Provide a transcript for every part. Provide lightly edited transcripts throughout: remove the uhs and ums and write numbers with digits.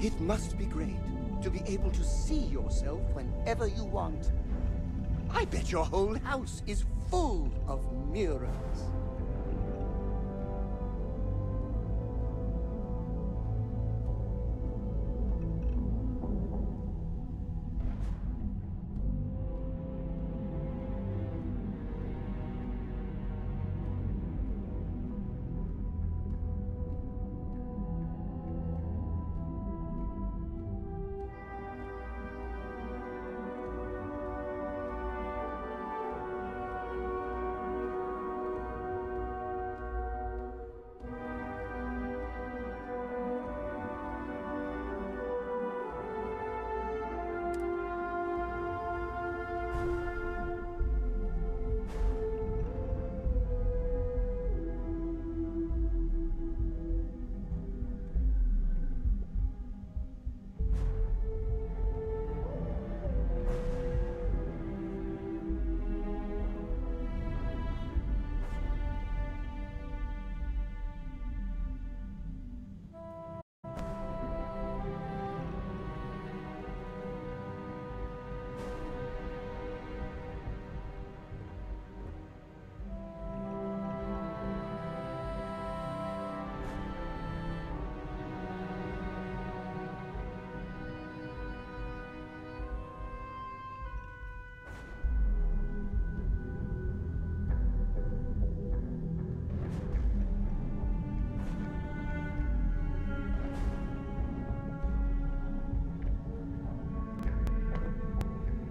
It must be great to be able to see yourself whenever you want. I bet your whole house is full of mirrors.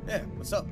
Yeah, what's up?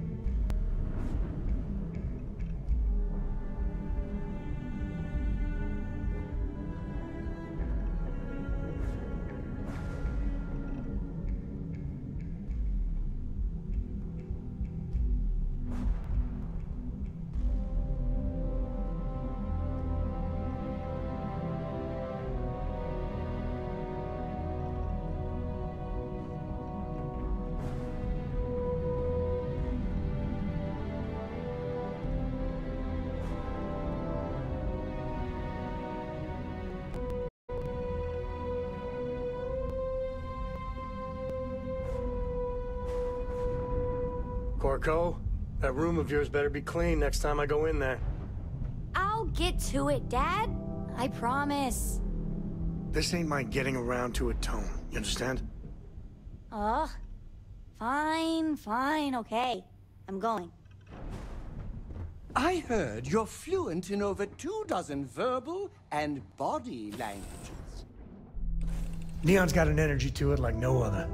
Corco, that room of yours better be clean next time I go in there. I'll get to it, Dad. I promise. This ain't my getting around to a tone, you understand? Fine, okay. I'm going. I heard you're fluent in over 24 verbal and body languages. Neon's got an energy to it like no other.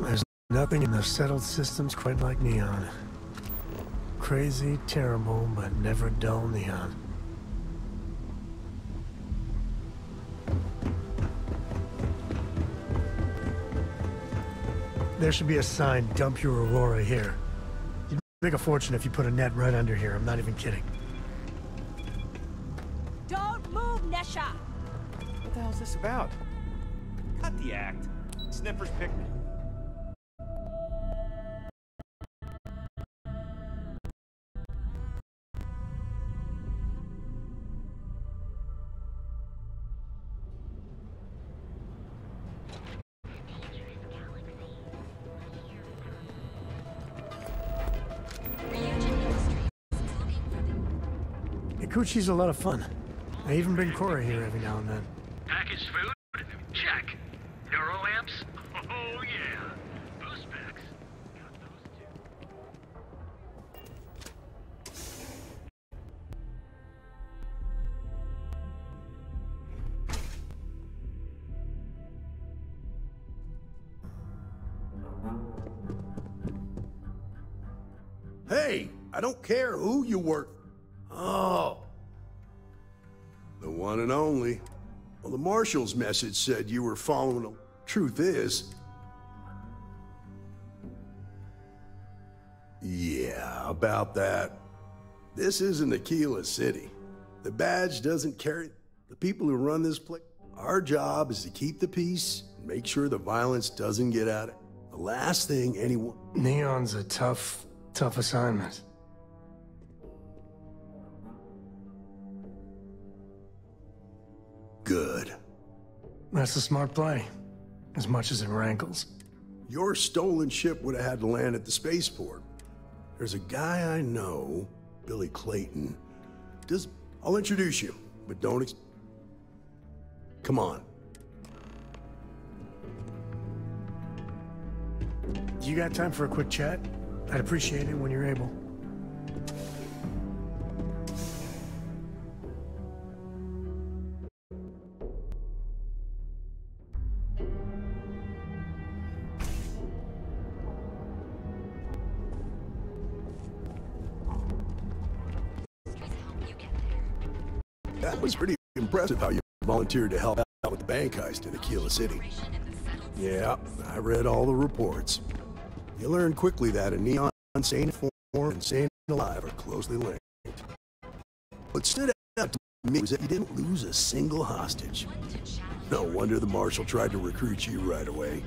There's nothing in the settled systems quite like Neon. Crazy, terrible, but never dull Neon. There should be a sign, dump your Aurora here. You'd make a fortune if you put a net right under here, I'm not even kidding. Don't move, Nesha! What the hell's this about? Cut the act. Sniffer's picnic. Kikuchi's a lot of fun. I even bring Cora here every now and then. Packaged food? Check. Neuroamps? Oh yeah. Boost packs. Got those too. Hey, I don't care who you work. Oh. The one and only. Well, the Marshal's message said you were following them. Truth is... Yeah, about that. This isn't Aquila City. The badge doesn't carry... The people who run this place... Our job is to keep the peace and make sure the violence doesn't get out of... The last thing anyone... Neon's a tough assignment. Good. That's a smart play, as much as it rankles. Your stolen ship would have had to land at the spaceport. There's a guy I know, Billy Clayton. I'll introduce you, but don't come on. You got time for a quick chat? I'd appreciate it when you're able. That was pretty impressive how you volunteered to help out with the bank heist in Aquila City. Yeah, I read all the reports. You learn quickly that a Neon staying informed and staying alive are closely linked. What stood out to me was that you didn't lose a single hostage. No wonder the Marshal tried to recruit you right away.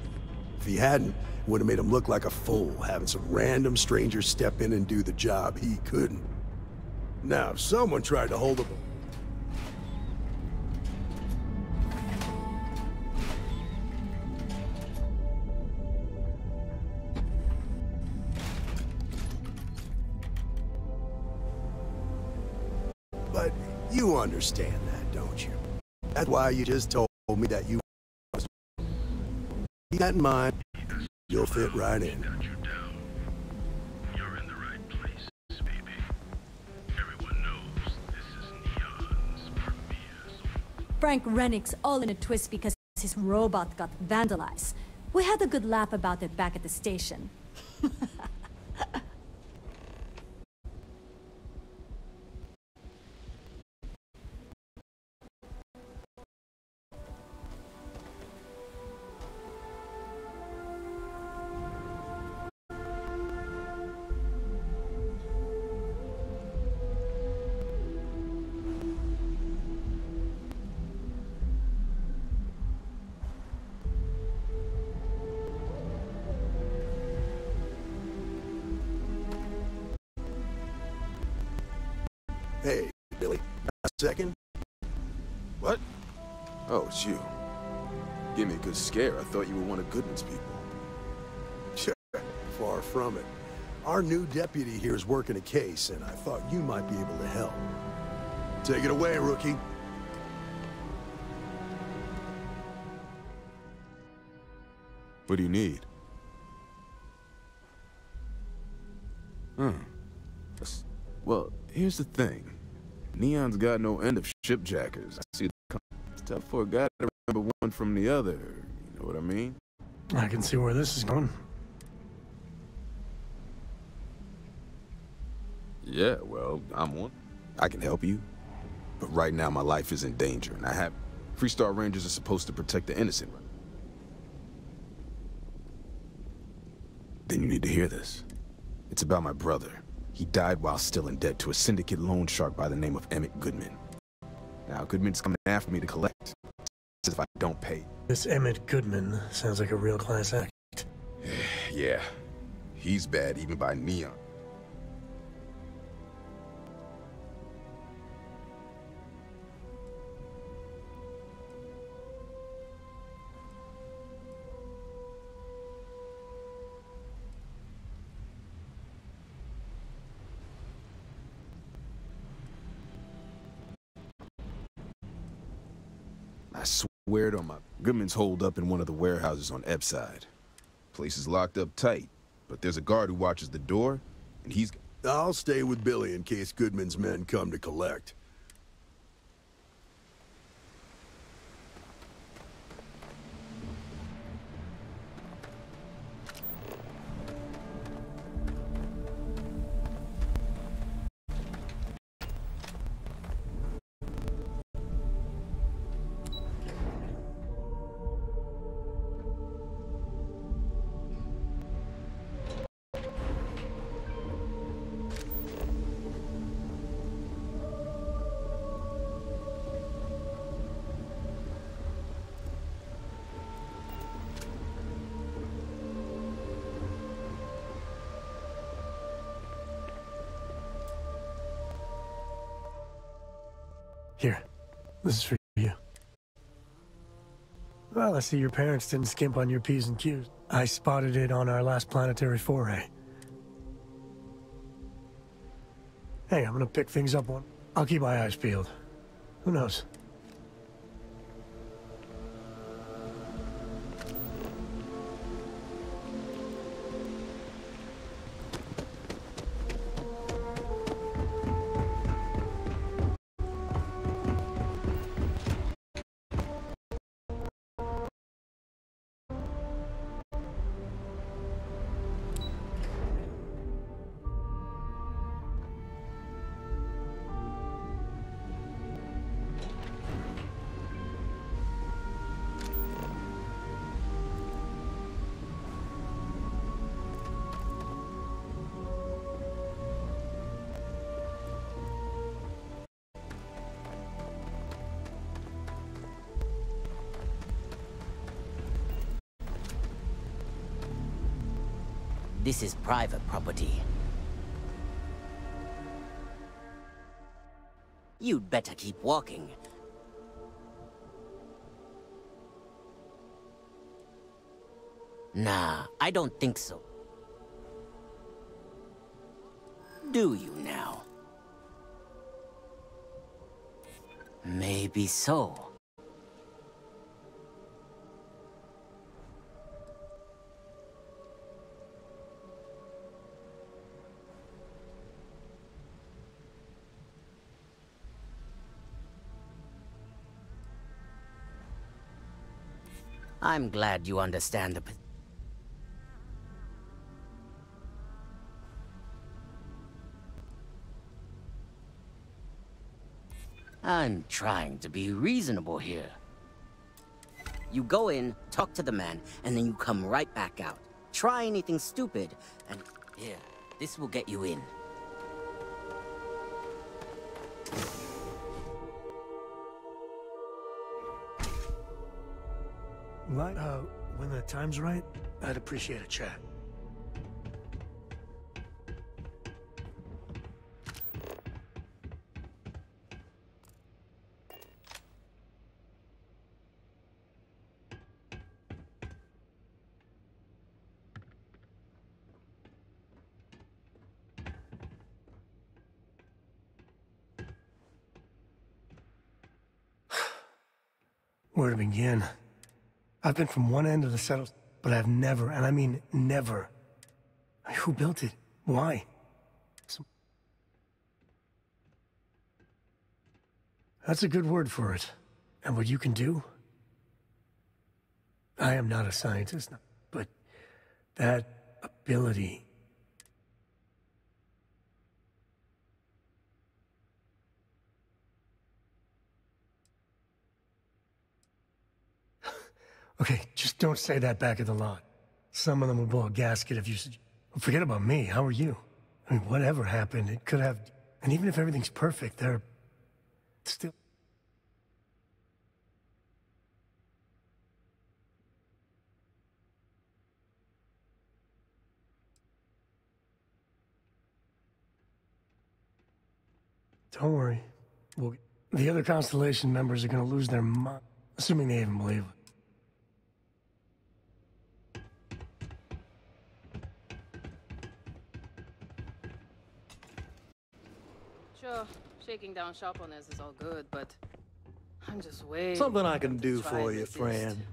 If he hadn't, it would have made him look like a fool, having some random stranger step in and do the job he couldn't. Now, if someone tried to hold him... But you understand that, don't you? That's why you just told me that you... Keep that in mind, you'll fit right in. You're in the right place, baby. Everyone knows this is Neon's premiere. Frank Rennick's all in a twist because his robot got vandalized. We had a good laugh about it back at the station. Hey, Billy, a second? What? Oh, it's you. Gave me a good scare. I thought you were one of Goodman's people. Sure, far from it. Our new deputy here is working a case, and I thought you might be able to help. Take it away, rookie. What do you need? Well, here's the thing. Neon's got no end of shipjackers. I see it's tough for a guy to remember one from the other. You know what I mean? I can see where this is going. Yeah, well, I'm one. I can help you. But right now, my life is in danger, and I have... Freestar Rangers are supposed to protect the innocent. Then you need to hear this. It's about my brother. He died while still in debt to a syndicate loan shark by the name of Emmett Goodman. Now, Goodman's coming after me to collect. Says if I don't pay. This Emmett Goodman sounds like a real class act. Yeah. He's bad even by Neon. Word on my Goodman's holed up in one of the warehouses on Ebb side. Place is locked up tight, but there's a guard who watches the door, and he's... I'll stay with Billy in case Goodman's men come to collect. Here, this is for you. Well, I see your parents didn't skimp on your P's and Q's. I spotted it on our last planetary foray. Hey, I'm gonna pick things up one. I'll keep my eyes peeled. Who knows? This is private property. You'd better keep walking. Nah, I don't think so. Do you now? Maybe so. I'm glad you understand the... I'm trying to be reasonable here. You go in, talk to the man, and then you come right back out. Try anything stupid, and here, this will get you in. When the time's right, I'd appreciate a chat. Where to begin? I've been from one end of the settled, but I've never, and I mean never. Who built it? Why? That's a good word for it. And what you can do? I am not a scientist, but that ability... Okay, just don't say that back at the lot. Some of them will blow a gasket if you... Forget about me, how are you? I mean, whatever happened, it could have... And even if everything's perfect, they're... still... Don't worry. The other Constellation members are gonna lose their mind, assuming they even believe it. Sure, shaking down shop on us is all good, but I'm just waiting. Something I can do Try for and you, resist. friend.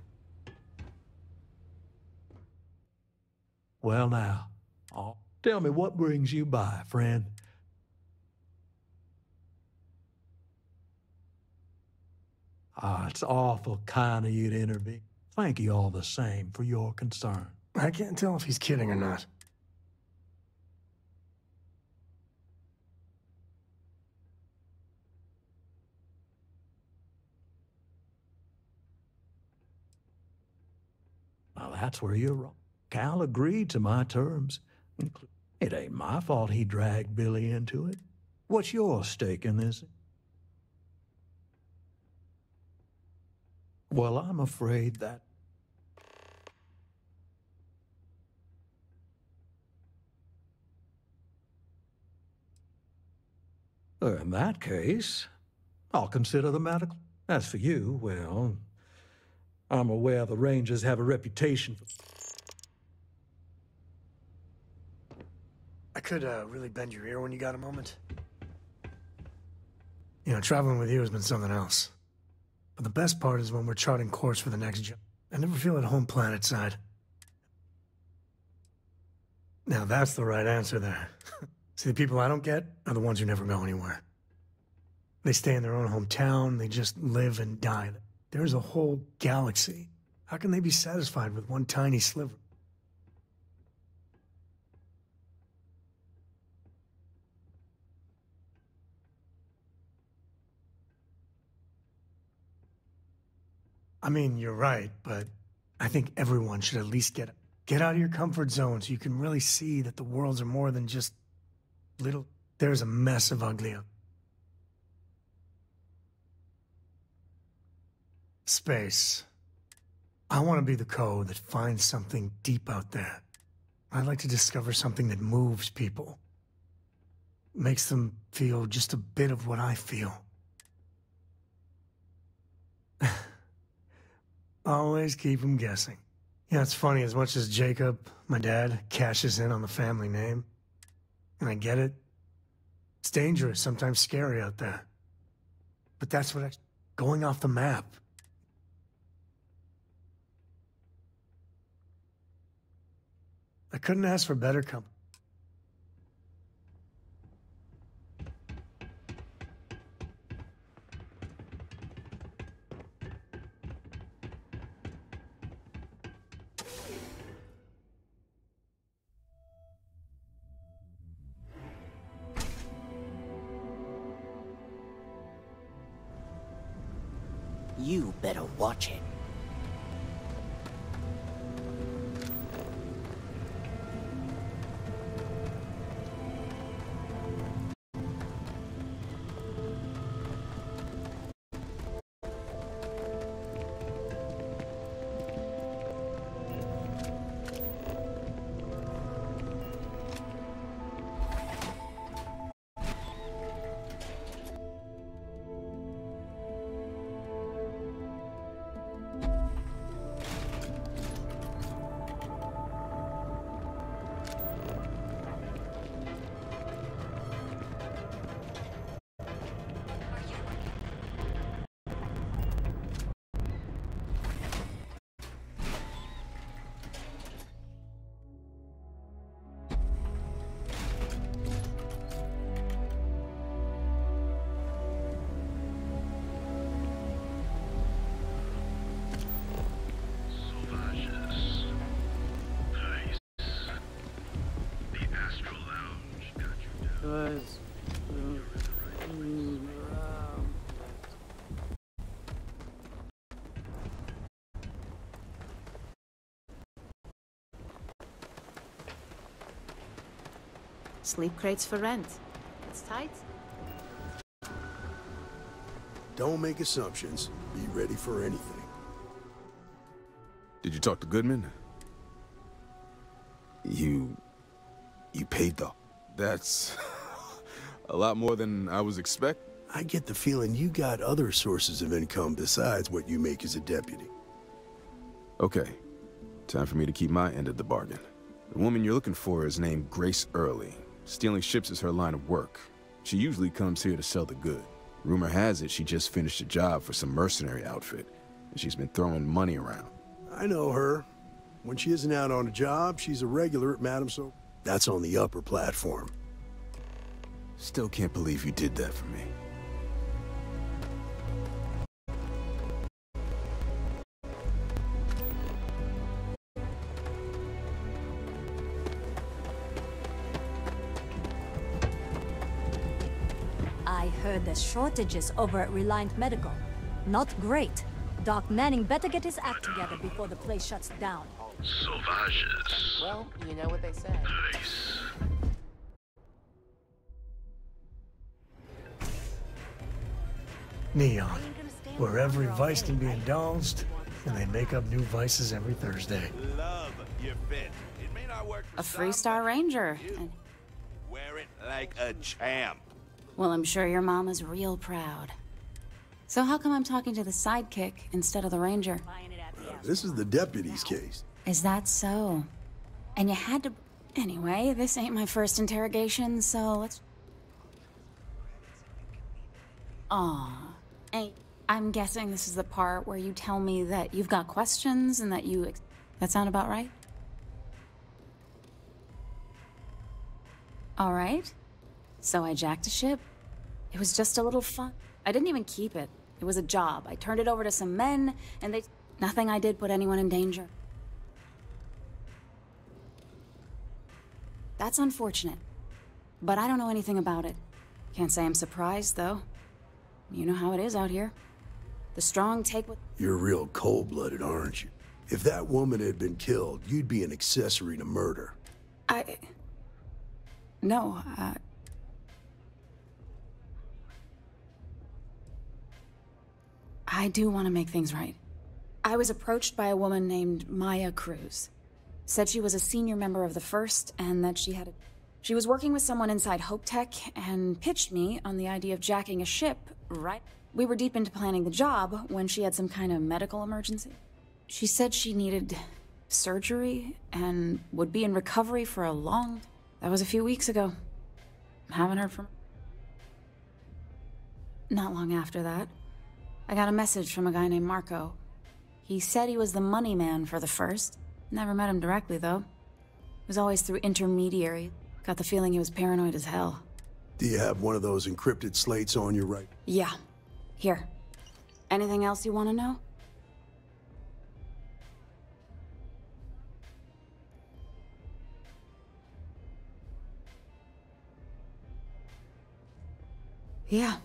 Well now, tell me what brings you by, friend. Ah, it's awful kind of you to intervene. Thank you all the same for your concern. I can't tell if he's kidding or not. Well, that's where you're wrong. Cal agreed to my terms. It ain't my fault he dragged Billy into it. What's your stake in this? Well, I'm afraid that... In that case, I'll consider the matter. As for you, well, I'm aware the Rangers have a reputation for... I could really bend your ear when you got a moment. You know, traveling with you has been something else. But the best part is when we're charting course for the next job. I never feel at home planet side. Now that's the right answer there. See, the people I don't get are the ones who never go anywhere. They stay in their own hometown, they just live and die. There's a whole galaxy. How can they be satisfied with one tiny sliver? I mean, you're right, but I think everyone should at least get out of your comfort zone so you can really see that the worlds are more than just little... There's a mess of ugly up. Space. I want to be the code that finds something deep out there. I'd like to discover something that moves people. Makes them feel just a bit of what I feel. Always keep them guessing. Yeah, it's funny, as much as Jacob, my dad, cashes in on the family name. And I get it. It's dangerous, sometimes scary out there. But that's what going off the map. I couldn't ask for better company. You better watch it. Sauvages. Nice. The Astral Lounge got you down. Guys. Sleep crates for rent. It's tight. Don't make assumptions. Be ready for anything. Did you talk to Goodman? You paid the... That's a lot more than I was expecting. I get the feeling you got other sources of income besides what you make as a deputy. Okay, time for me to keep my end of the bargain. The woman you're looking for is named Grace Early. Stealing ships is her line of work. She usually comes here to sell the good. Rumor has it she just finished a job for some mercenary outfit, and she's been throwing money around. I know her. When she isn't out on a job, she's a regular at Madame So. That's on the upper platform. Still can't believe you did that for me. I heard there's shortages over at Reliant Medical. Not great. Doc Manning better get his act together before the place shuts down. Sauvages. Well, you know what they say. Nice. Neon, where every vice can be indulged, and they make up new vices every Thursday. Love your fit. It may not work for A three-star ranger. Wear it like a champ. Well, I'm sure your mama's real proud. So how come I'm talking to the sidekick instead of the ranger? This is the deputy's case. Is that so? And you had to... Anyway, this ain't my first interrogation, so let's... Aw. Hey, I'm guessing this is the part where you tell me that you've got questions and that you... That sound about right? All right. So I jacked a ship. It was just a little fun. I didn't even keep it. It was a job. I turned it over to some men, and they... Nothing I did put anyone in danger. That's unfortunate. But I don't know anything about it. Can't say I'm surprised, though. You know how it is out here. The strong take what... You're real cold-blooded, aren't you? If that woman had been killed, you'd be an accessory to murder. No, I do want to make things right. I was approached by a woman named Maya Cruz. Said she was a senior member of the First, and that she was working with someone inside Hope Tech, and pitched me on the idea of jacking a ship, right? We were deep into planning the job when she had some kind of medical emergency. She said she needed surgery, and would be in recovery for a long... That was a few weeks ago. Haven't heard from... Not long after that, I got a message from a guy named Marco. He said he was the money man for the First. Never met him directly, though. It was always through intermediary. Got the feeling he was paranoid as hell. Do you have one of those encrypted slates on you, right? Yeah. Here. Anything else you want to know? Yeah.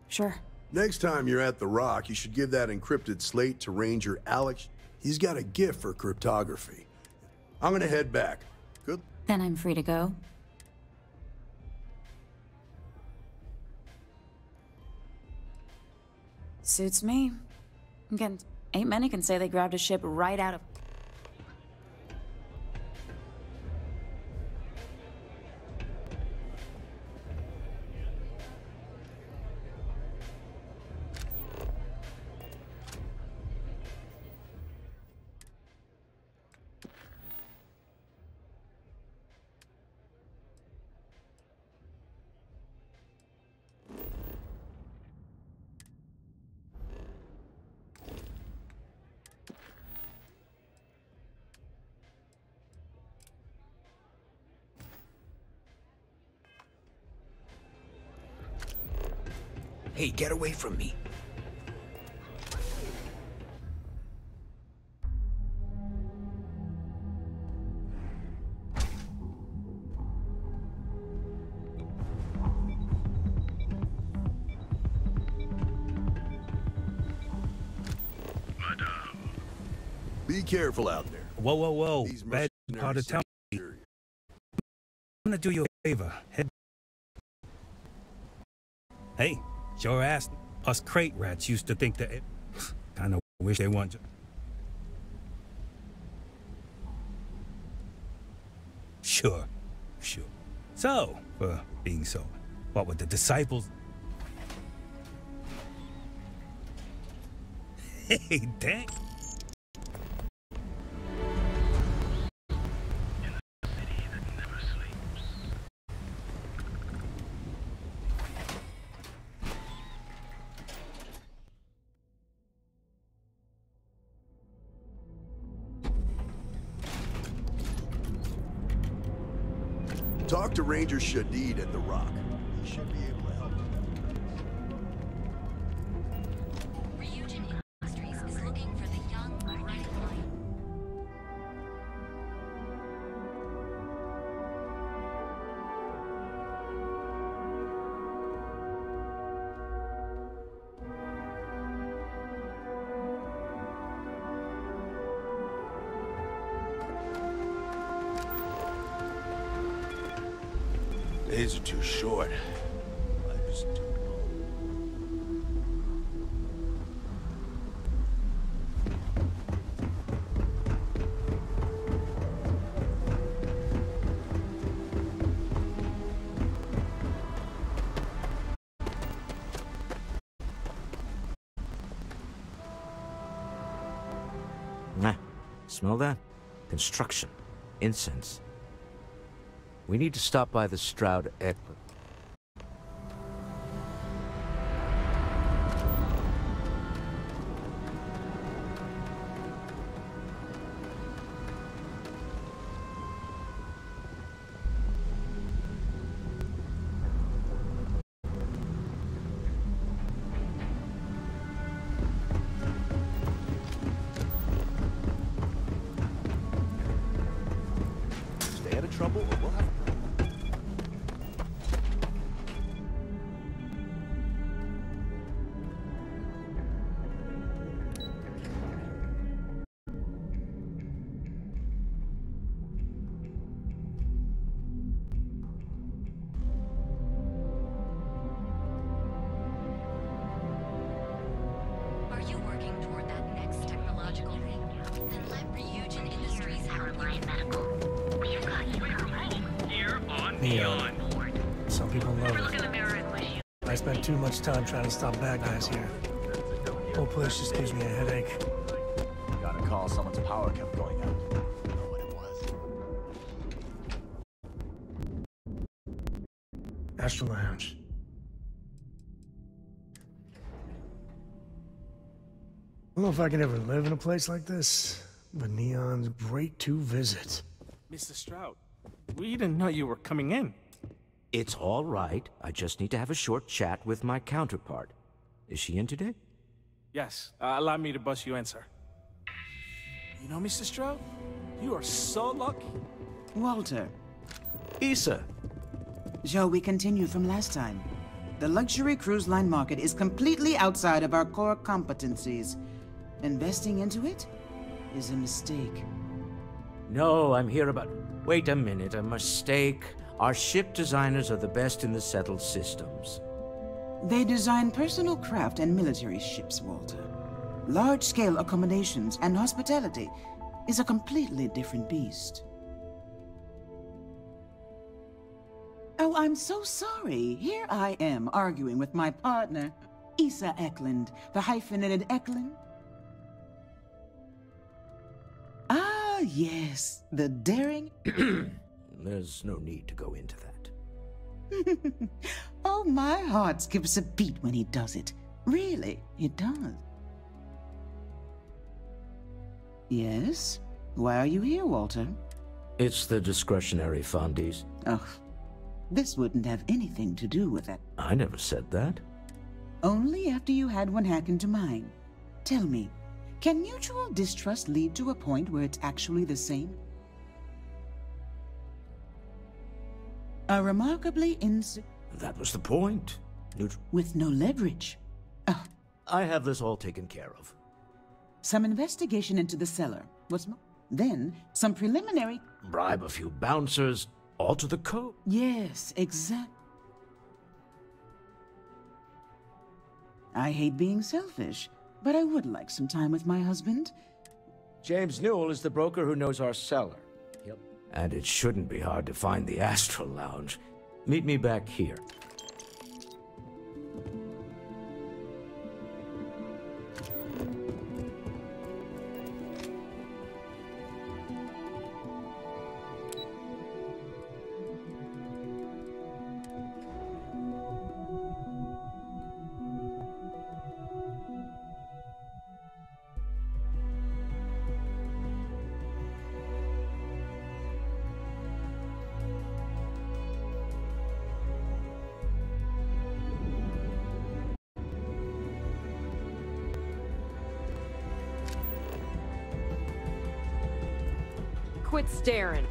Sure. Next time you're at the Rock, you should give that encrypted slate to Ranger Alex. He's got a gift for cryptography. I'm gonna head back. Good. Then I'm free to go. Suits me. Again, ain't many can say they grabbed a ship right out of... Hey, get away from me. Be careful out there. Whoa, whoa, whoa. These Bad part of town. I'm gonna do you a favor. Head. Hey, sure ass. Us crate rats used to think that it... Kinda wish they weren't... Sure. So, for being so, what would the disciples... Hey, dang. Talk to Ranger Shadid at the Rock. He should be able to help you. Ryujin Industries is looking for the young, bright light. Days are too short. Life is too long. Nah, smell that? Construction. Incense. We need to stop by the Stroud Eklund. Stay out of trouble or we'll have a problem. Are you working toward that next technological leap? Then let Ryujin Industries help you. Medical. We've got you covered. Here on Neon. Neon. Some people love Look in the it. mirror and wish you. I spent too much time trying to stop bad guys here. Whole place just gives me a headache. Got a call, someone's power kept going out. Don't know what it was. Astral Lounge. I don't know if I could ever live in a place like this, but Neon's great to visit. Mr. Stroud, we didn't know you were coming in. It's all right. I just need to have a short chat with my counterpart. Is she in today? Yes, allow me to bust you in, sir. You know, Mr. Stroud, you are so lucky. Walter, Issa. shall we continue from last time? The luxury cruise line market is completely outside of our core competencies. Investing into it is a mistake. No, I'm here about... Wait a minute, a mistake. Our ship designers are the best in the settled systems. They design personal craft and military ships, Walter. Large-scale accommodations and hospitality is a completely different beast. Oh, I'm so sorry. Here I am arguing with my partner, Issa Eklund, the hyphenated Eklund. Ah, yes, the daring... There's no need to go into that. Oh, my heart skips a beat when he does it. Really, it does. Yes? Why are you here, Walter? It's the discretionary fundies. Oh, this wouldn't have anything to do with it. I never said that. Only after you had one hack into mine. Tell me, can mutual distrust lead to a point where it's actually the same? A remarkably That was the point. with no leverage. Oh, I have this all taken care of. some investigation into the cellar. What's more? Then, some preliminary... Bribe a few bouncers, alter the code. Yes, I hate being selfish, but I would like some time with my husband. James Newell is the broker who knows our cellar. Yep. And it shouldn't be hard to find the Astral Lounge. Meet me back here. quit staring.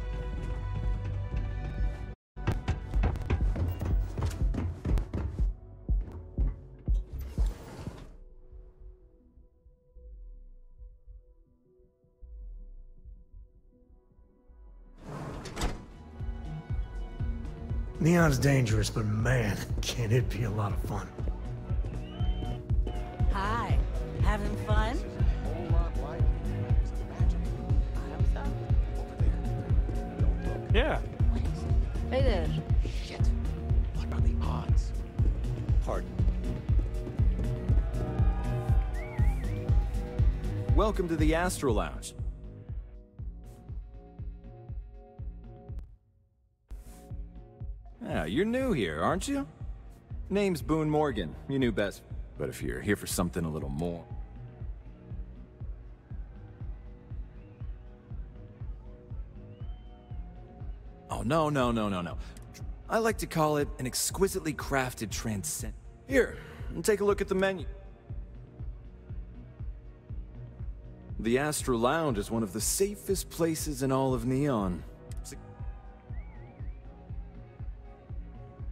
Neon's dangerous, but man, can it be a lot of fun. Hi. Having fun? Yeah. Hey there. Shit. What are the odds? Pardon. Welcome to the Astro Lounge. Yeah, you're new here, aren't you? Name's Boone Morgan. You knew best. But if you're here for something a little more... Oh, no. I like to call it an exquisitely crafted transcend. Here, take a look at the menu. The Astro Lounge is one of the safest places in all of Neon.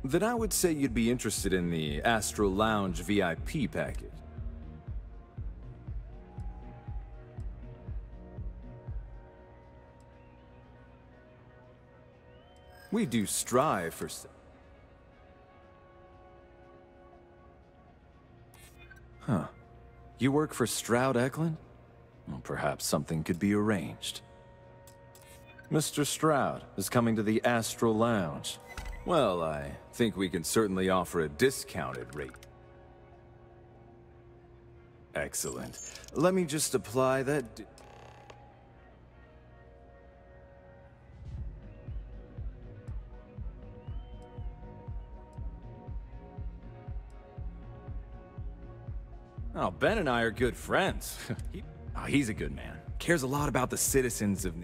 Then I would say you'd be interested in the Astro Lounge VIP package. We do strive for... Huh. You work for Stroud Eklund? Well, perhaps something could be arranged. Mr. Stroud is coming to the Astro Lounge. Well, I think we can certainly offer a discounted rate. Excellent. Let me just apply that... Oh, Ben and I are good friends. He's a good man. Cares a lot about the citizens of...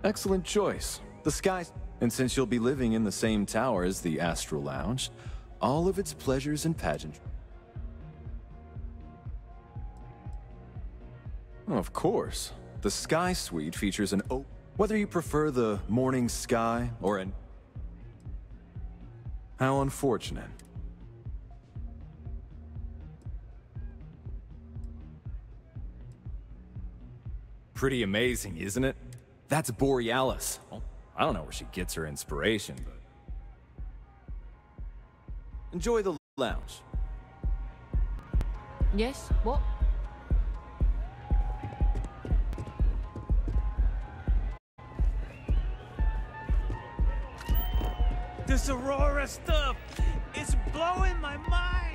Excellent choice. The sky... And since you'll be living in the same tower as the Astro Lounge, all of its pleasures and pageantry... Of course. The Sky Suite features an open... Whether you prefer the morning sky or an... How unfortunate. Pretty amazing, isn't it? That's Borealis. Well, I don't know where she gets her inspiration, but... Enjoy the lounge. Yes? What? This Aurora stuff is blowing my mind.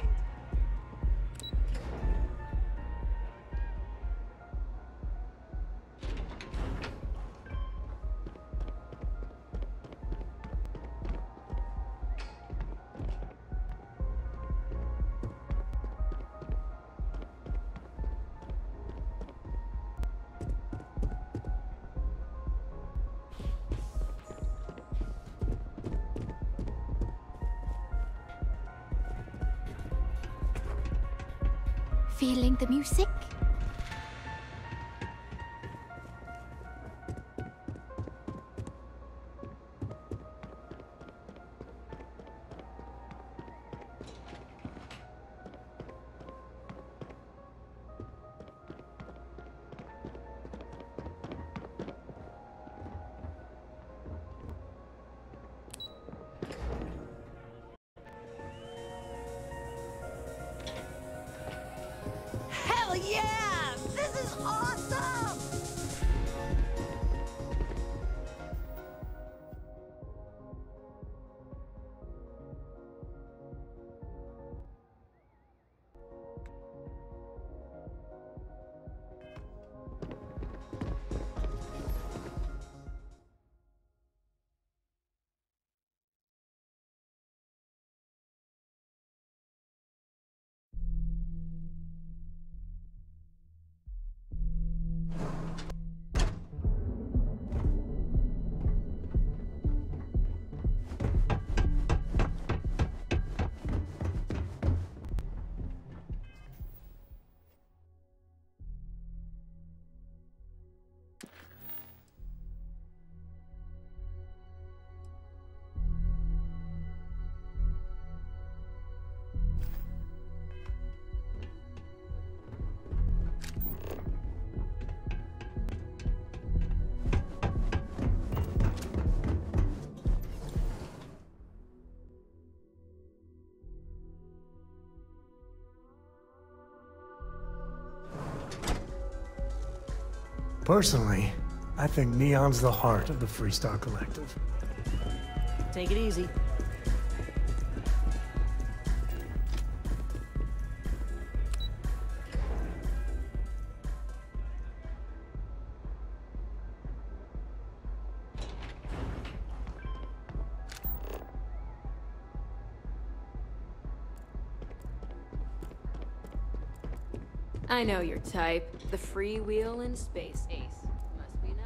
Feeling the music? Hell yeah! Personally, I think Neon's the heart of the Freestar Collective. Take it easy. I know your type. The freewheeling space ace. Must be nice.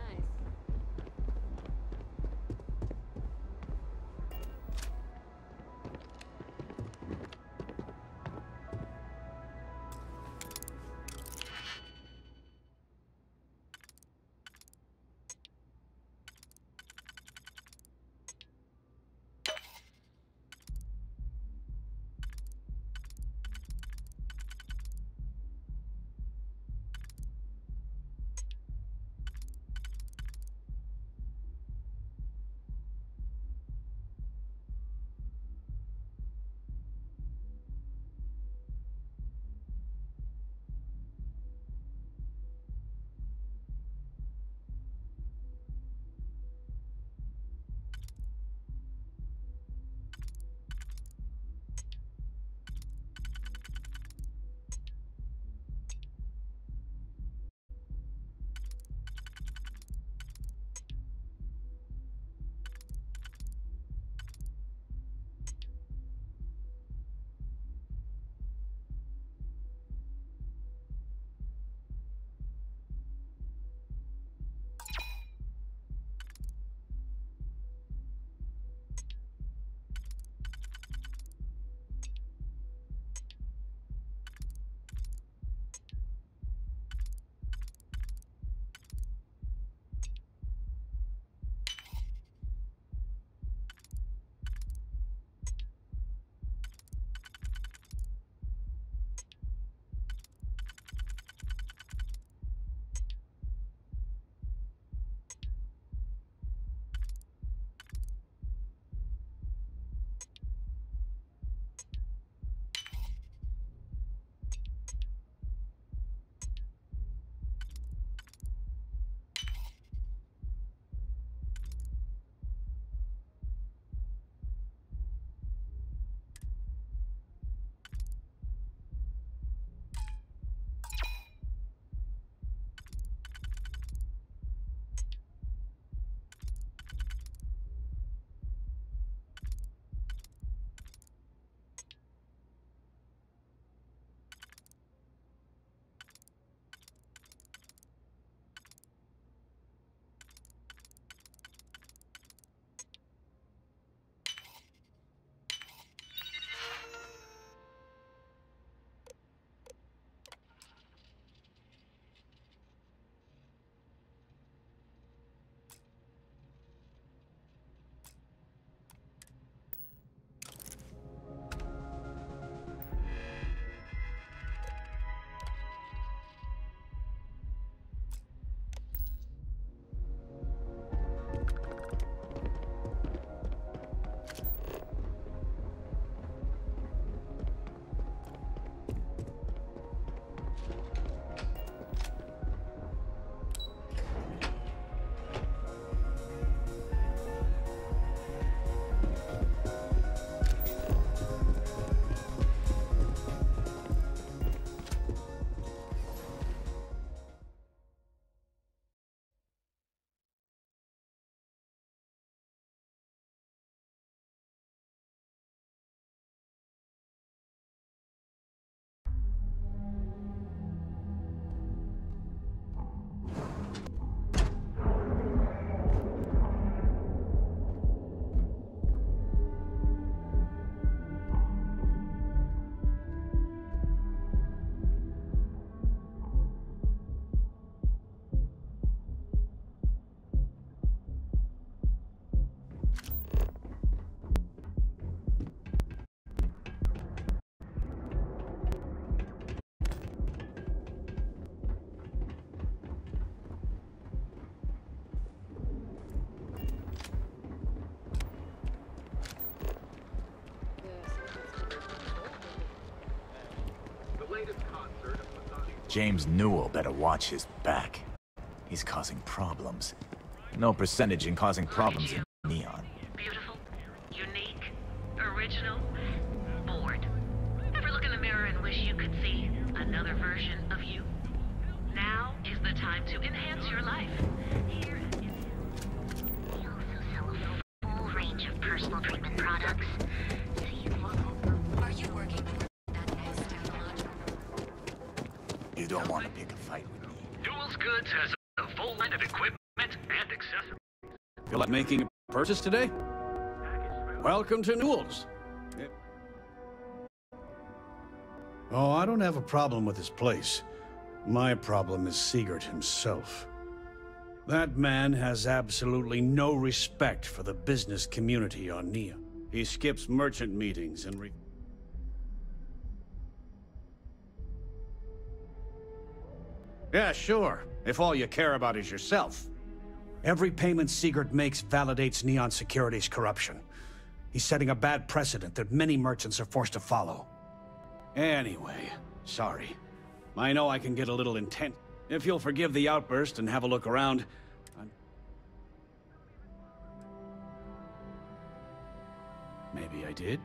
James Newell better watch his back. He's He's causing problems. No percentage in causing problems in Neon. Beautiful, unique, original, bored. Ever look in the mirror and wish you could see another version of you? Now is the time to enhance your life. Here we also sell a full range of personal treatment products. So you are you working for that next technological? You don't want to pick a fight with me. Duels Goods has a full line of equipment and accessories. Feel like making a purchase today? Welcome to Newell's. Oh, I don't have a problem with this place. My problem is Sigurd himself. That man has absolutely no respect for the business community on Nia. He skips merchant meetings and Yeah, sure, if all you care about is yourself. Every payment Sigurd makes validates Neon Security's corruption. He's setting a bad precedent that many merchants are forced to follow. Anyway, sorry. I know I can get a little intense. If you'll forgive the outburst and have a look around, maybe I did?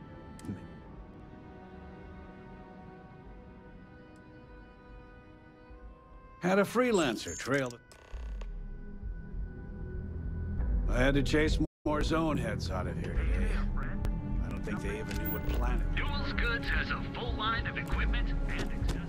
Had a freelancer trail the... I had to chase more zone heads out of here today. I don't think they even knew what planet. Duels Goods has a full line of equipment and accessories.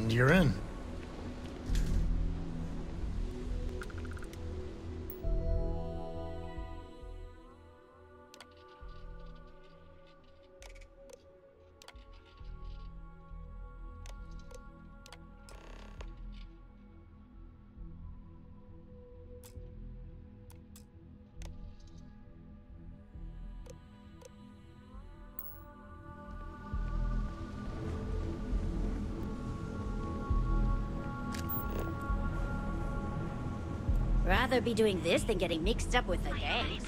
And you're in. Rather be doing this than getting mixed up with the gangs.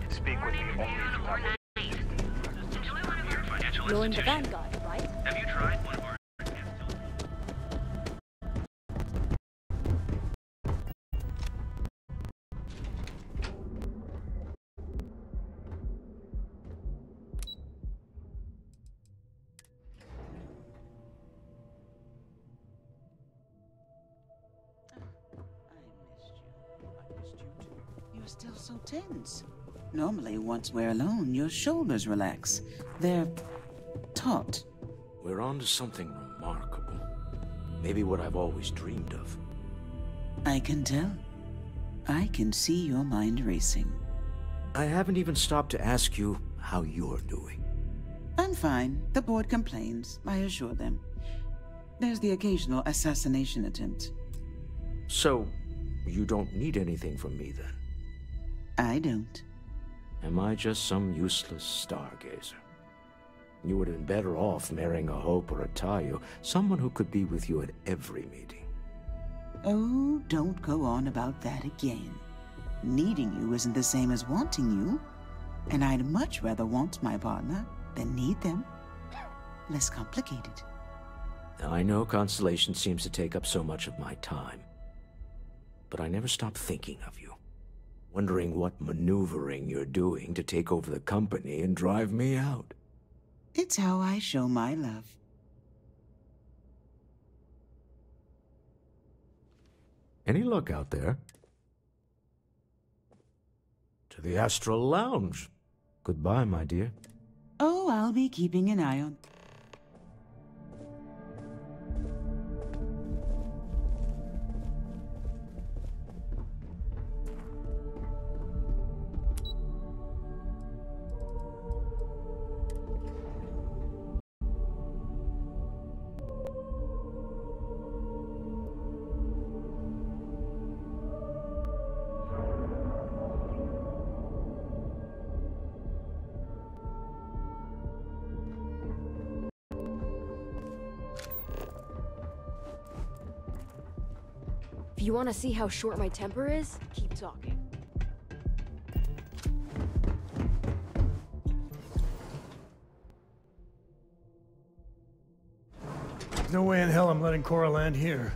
Speak with me only if you have You're in the Vanguard, right? Have you tried one of our... You're still so tense. Normally, once we're alone, your shoulders relax. They're taut. We're on to something remarkable. Maybe what I've always dreamed of. I can tell. I can see your mind racing. I haven't even stopped to ask you how you're doing. I'm fine. The board complains, I assure them. There's the occasional assassination attempt. So, you don't need anything from me then? I don't. Am I just some useless stargazer? You would have been better off marrying a Hope or a Tayo, someone who could be with you at every meeting. Oh, don't go on about that again. Needing you isn't the same as wanting you. And I'd much rather want my partner than need them. Less complicated. I know Constellation seems to take up so much of my time. But I never stop thinking of you. Wondering what maneuvering you're doing to take over the company and drive me out. It's how I show my love. Any luck out there? To the Astral Lounge. Goodbye, my dear. Oh, I'll be keeping an eye on. If you want to see how short my temper is, keep talking. No way in hell I'm letting Cora land here.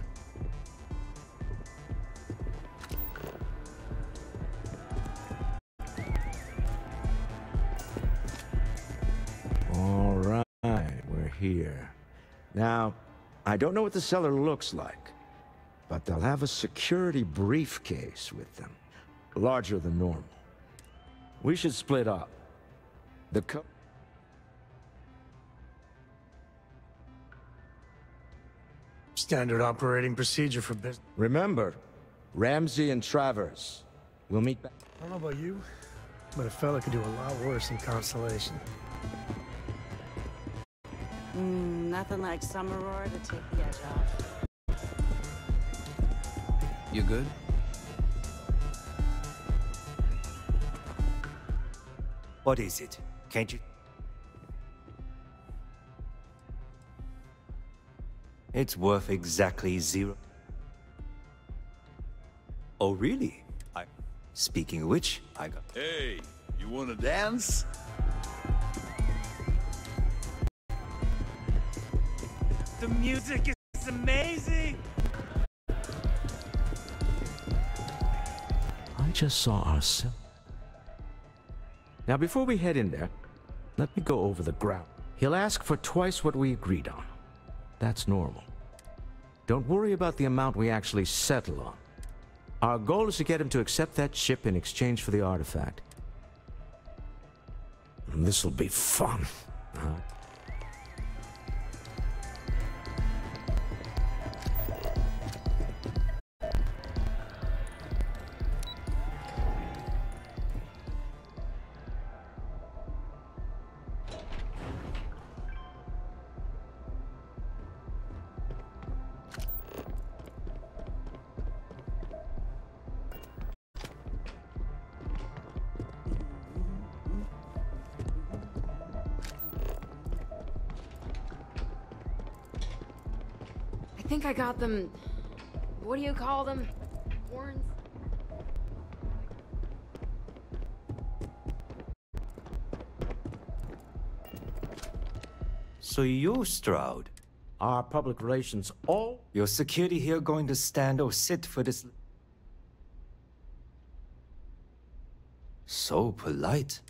All right, we're here. Now, I don't know what the cellar looks like, but they'll have a security briefcase with them, larger than normal. We should split up. Standard operating procedure for business. Remember, Ramsey and Travers. We'll meet back. I don't know about you, but a fella could do a lot worse than Constellation. Nothing like summer roar to take the edge off. You good? What is it? Can't you? It's worth exactly 0. Oh, really? Speaking of which, I got... Hey, you wanna dance? The music is amazing! I just saw our cellar. Now, before we head in there, let me go over the ground. He'll ask for twice what we agreed on. That's normal. Don't worry about the amount we actually settle on. Our goal is to get him to accept that ship in exchange for the artifact. And this'll be fun. I think I got them. What do you call them? Horns? So you're Stroud? Our public relations all... Your security here going to stand or sit for this... So polite.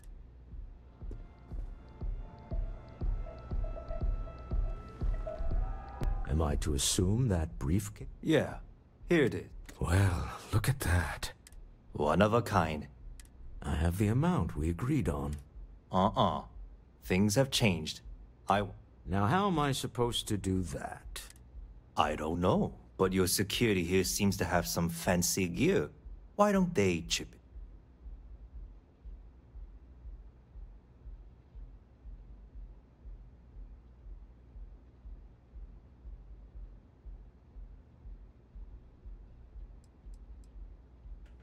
Am I to assume that briefcase? Yeah, here it is. Well, look at that. One of a kind. I have the amount we agreed on. Things have changed. Now how am I supposed to do that? I don't know, but your security here seems to have some fancy gear. Why don't they chip it?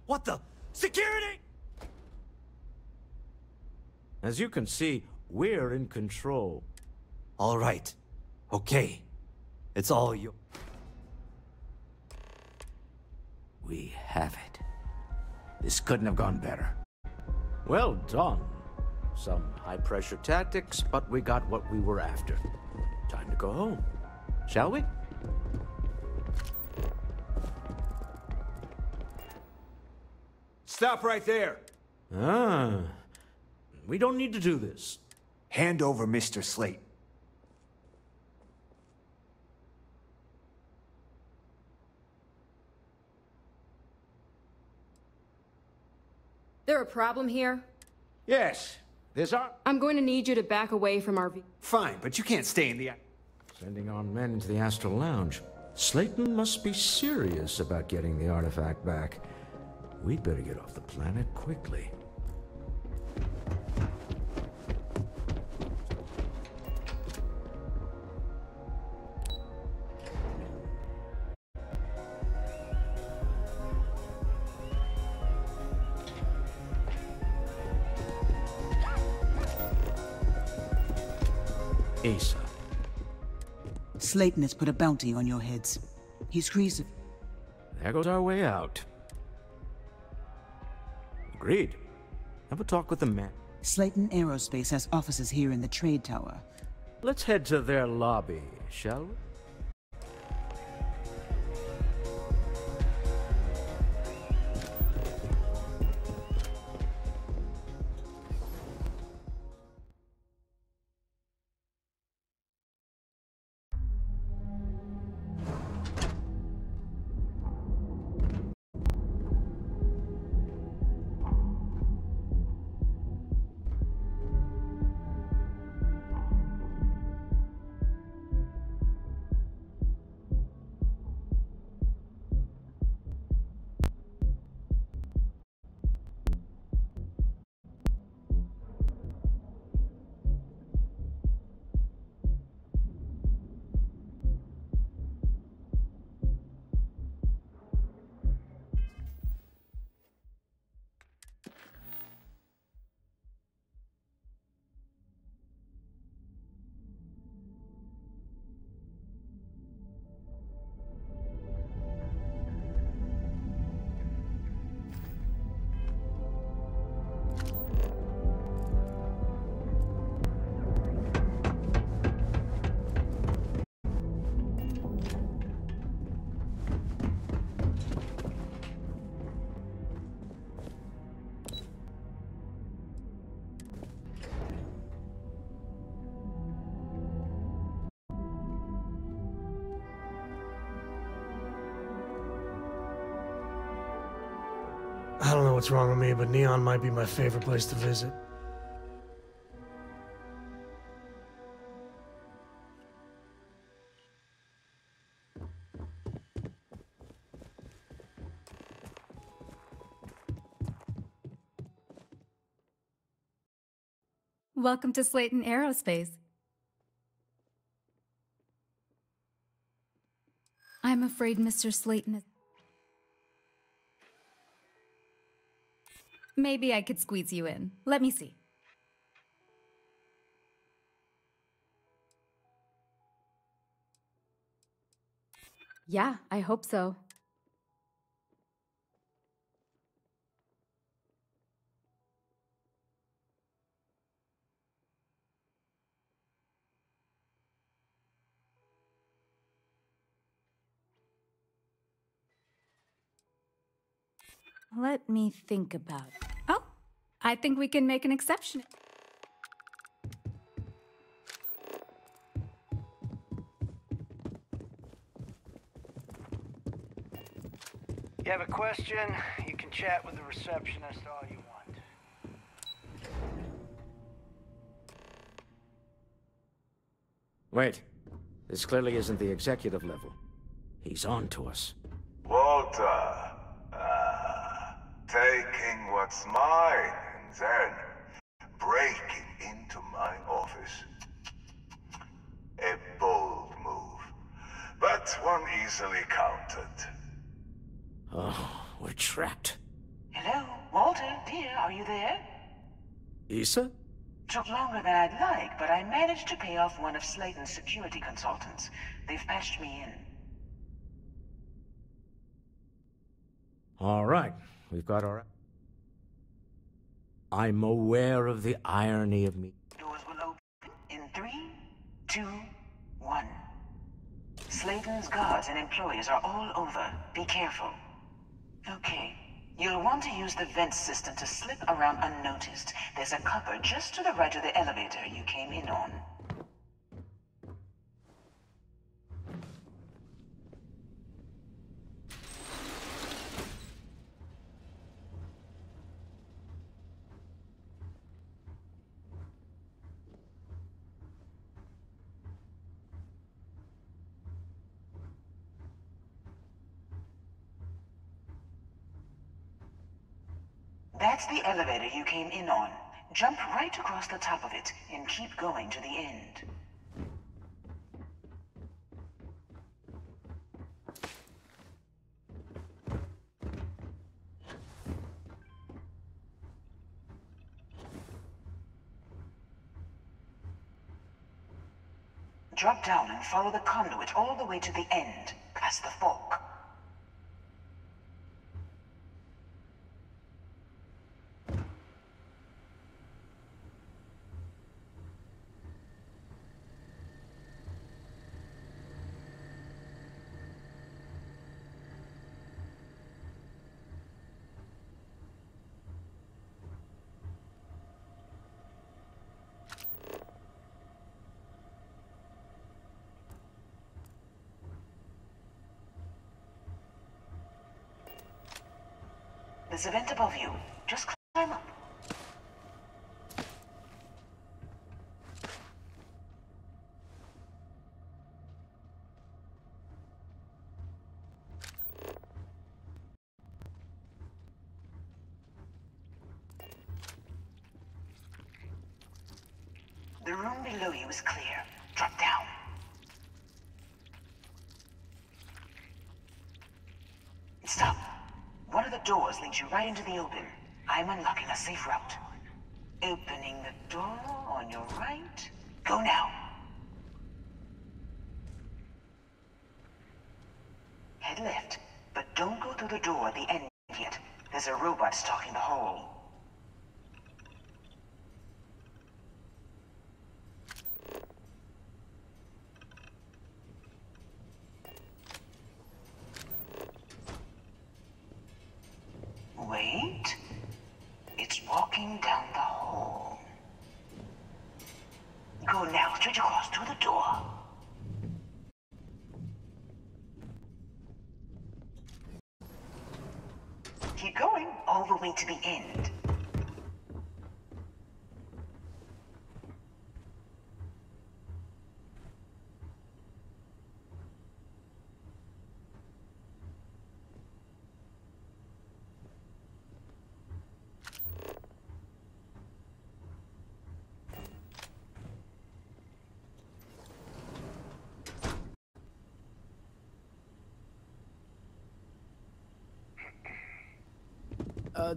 What the? Security! As you can see, we're in control. All right. Okay. It's all you. We have it. This couldn't have gone better. Well done. Some high-pressure tactics, but we got what we were after. Time to go home. Shall we? Stop right there. We don't need to do this. Hand over Mr. Slate. There a problem here? Yes. I'm going to need you to back away from our... Fine, but you can't stay in the... Sending our men into the Astral Lounge. Slayton must be serious about getting the artifact back. We'd better get off the planet quickly. Asa. Slayton has put a bounty on your heads. He's greasy. There goes our way out. Agreed. Have a talk with the man. Slayton Aerospace has offices here in the trade tower. Let's head to their lobby, shall we? I don't know what's wrong with me, but Neon might be my favorite place to visit. Welcome to Slayton Aerospace. I'm afraid Mr. Slayton is... Maybe I could squeeze you in. Let me see. Yeah, I hope so. Let me think about it. Oh, I think we can make an exception. You have a question, you can chat with the receptionist all you want. Wait. This clearly isn't the executive level. He's on to us. Walter, taking what's mine and then breaking into my office. A bold move, but one easily countered. Oh, we're trapped. Hello, Walter, dear, are you there? Issa? Took longer than I'd like, but I managed to pay off one of Slayton's security consultants. They've patched me in. All right, we've got our... I'm aware of the irony of me. Doors will open in 3, 2, 1. Slayton's guards and employees are all over. Be careful. Okay. You'll want to use the vent system to slip around unnoticed. There's a cupboard just to the right of the elevator you came in on. That's the elevator you came in on. Jump right across the top of it and keep going to the end. Drop down and follow the conduit all the way to the end, past the fork. There's a vent above you. Just climb up. The room below you is clear. Drop down. Stop. One of the doors leads you right into the open. I'm unlocking a safe route. Opening the door on your right. Go now. Head left, but don't go through the door at the end yet. There's a robot stalking the hole. Wait. It's walking down the hall. Go now, straight across to the door. Keep going all the way to the end.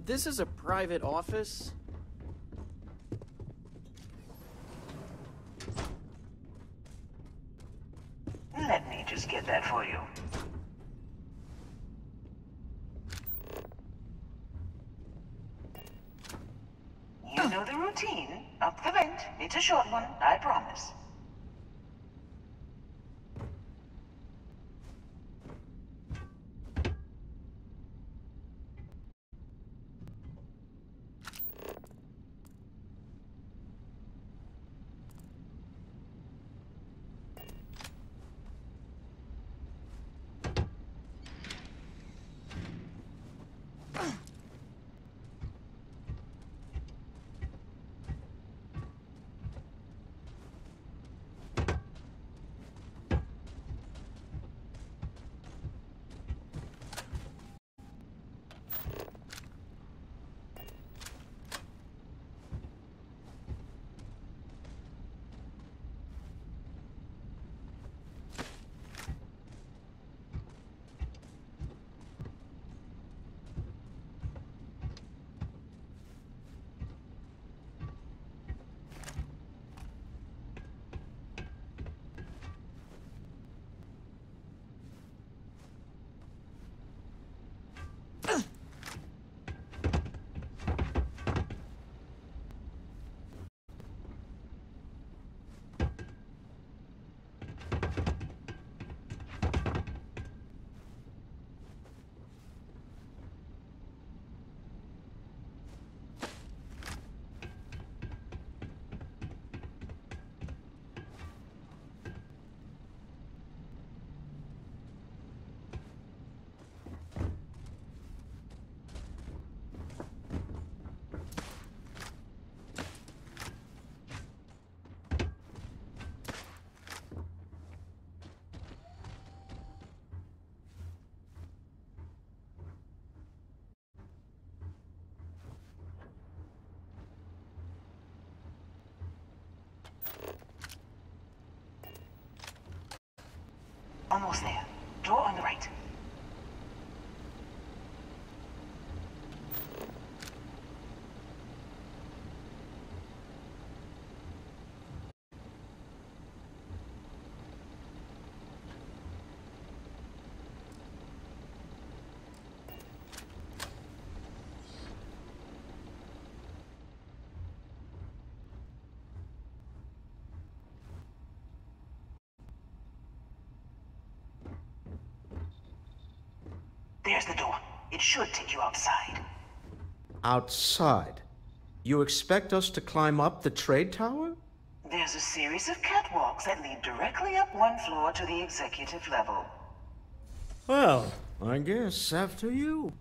This is a private office? Let me just get that for you. You know the routine. Up the vent. It's a short one, I promise. Almost there. Door on the right. There's the door. It should take you outside. Outside? You expect us to climb up the trade tower? There's a series of catwalks that lead directly up one floor to the executive level. Well, I guess after you.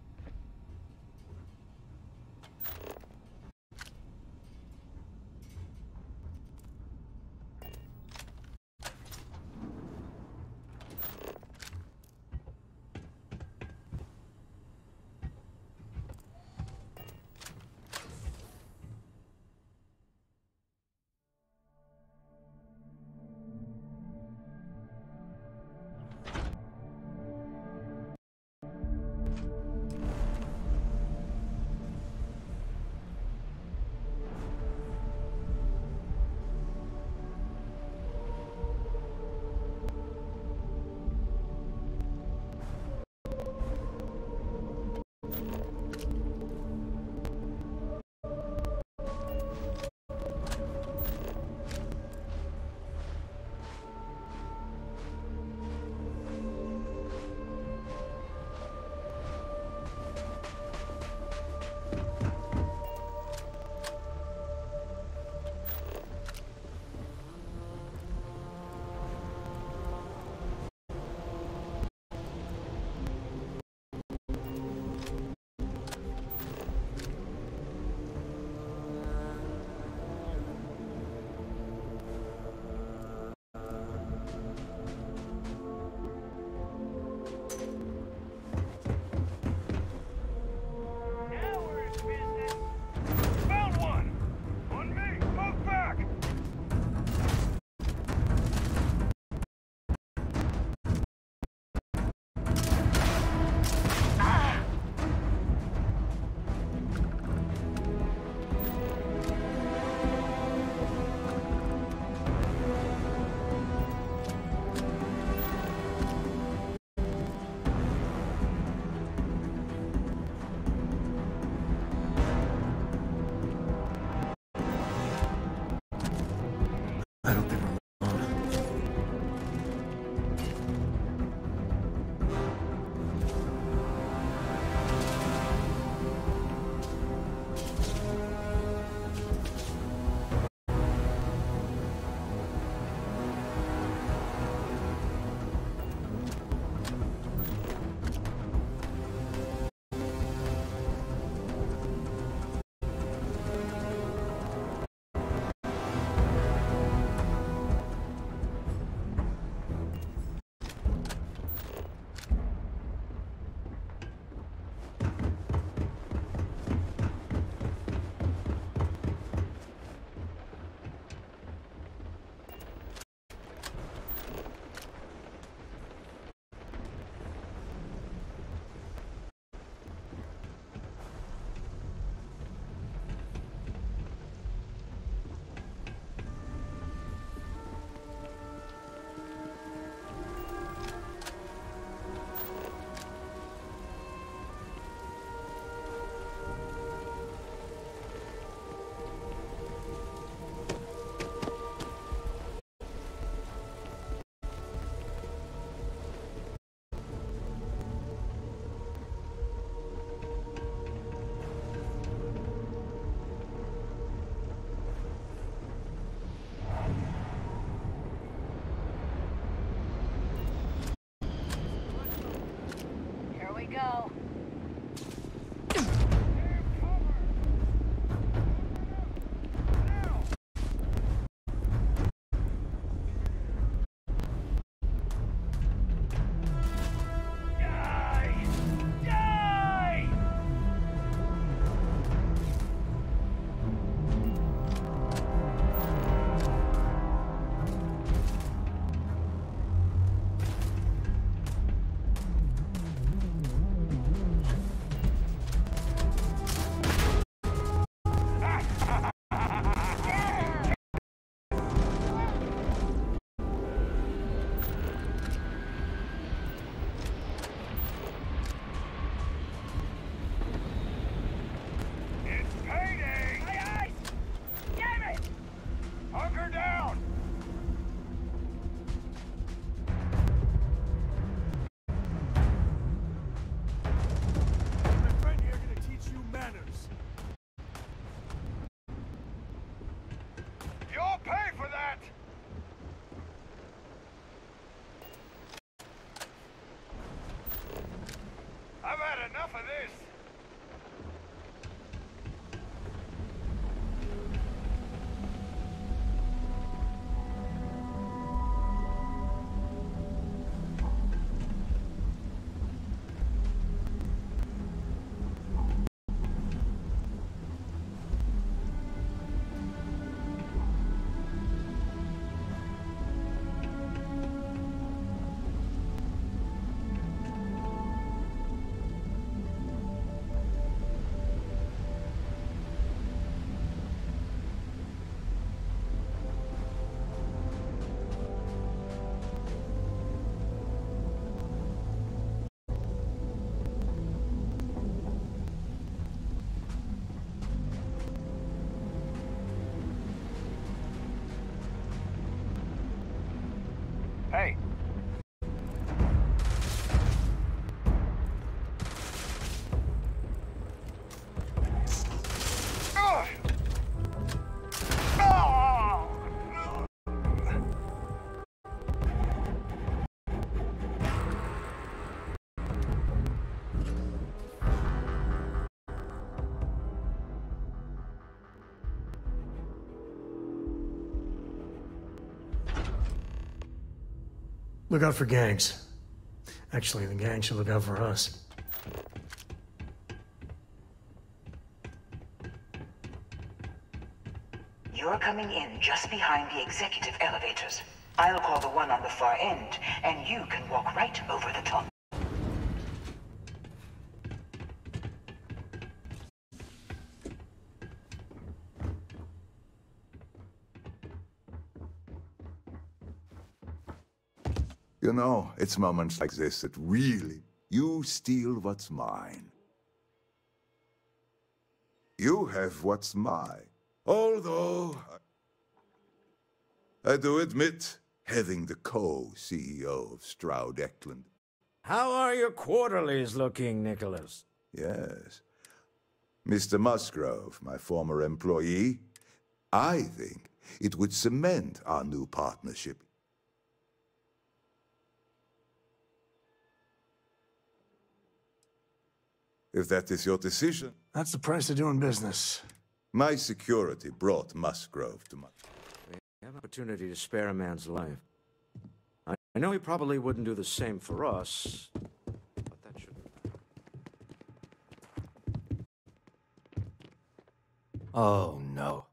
Look out for gangs. Actually, the gang should look out for us. You're coming in just behind the executive elevators. I'll call the one on the far end, and you can walk right over the top. You know, it's moments like this that really, you steal what's mine. You have what's mine. Although, I do admit, having the co-CEO of Stroud Eklund. How are your quarterlies looking, Nicholas? Yes. Mr. Musgrove, my former employee, I think it would cement our new partnership. If that is your decision. That's the price of doing business. My security brought Musgrove to my... We have an opportunity to spare a man's life. I know he probably wouldn't do the same for us, but that shouldn't... Oh, no.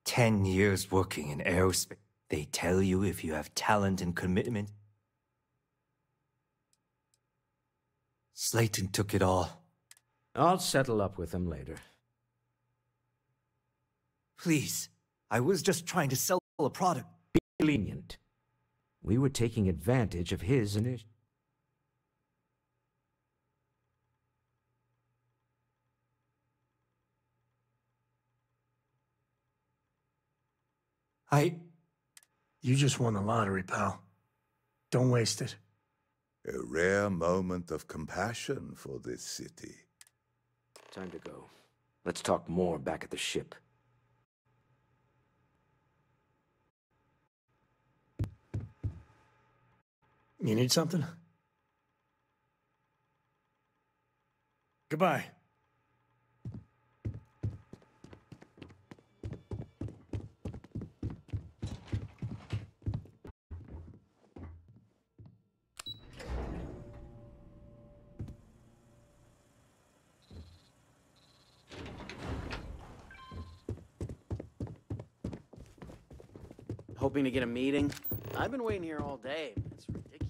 "10 years working in aerospace. They tell you if you have talent and commitment. Slayton took it all. I'll settle up with him later. Please, I was just trying to sell a product. Be lenient. We were taking advantage of his initiative. You just won the lottery, pal. Don't waste it. A rare moment of compassion for this city. Time to go. Let's talk more back at the ship. You need something? Goodbye. Hoping to get a meeting? I've been waiting here all day. It's ridiculous.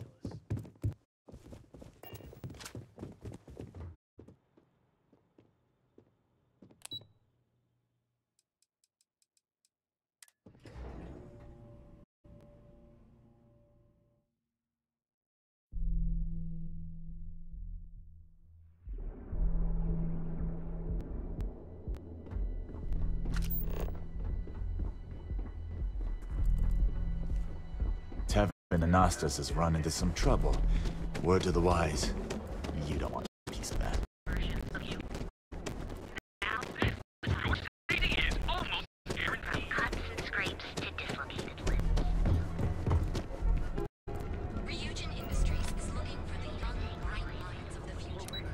Tavern Anastas has run into some trouble. Word to the wise, you don't want a piece of that. Cuts and scrapes to dislocated limbs. Ryujin Industries is looking for the young, bright minds of the future.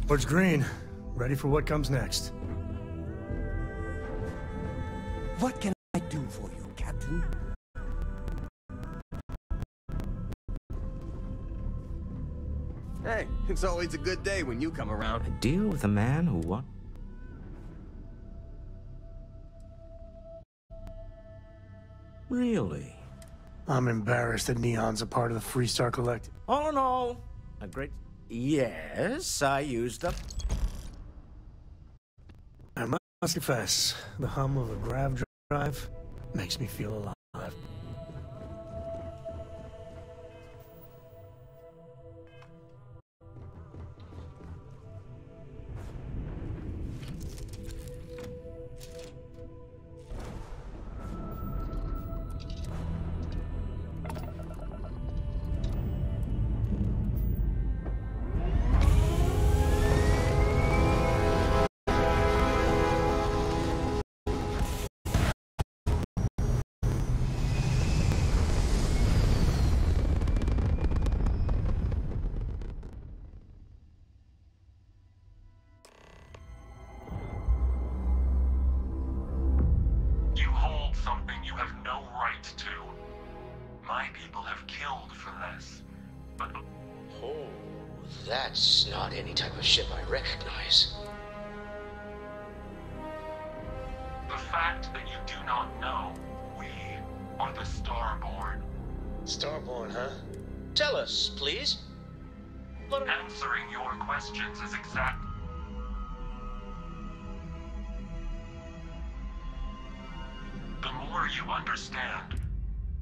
What's green? Ready for what comes next. What can I do for you, Captain? Hey, it's always a good day when you come around. A deal with a man who won? Really? I'm embarrassed that Neon's a part of the Freestar Collective. Oh no! A great... Yes, I used them. I must Must confess, the hum of a grav drive makes me feel alive. You hold something you have no right to. My people have killed for this, but... Oh, that's not any type of ship I recognize. The fact that you do not know, we are the Starborn. Starborn, huh? Tell us, please. Answering your questions is exact. The more you understand,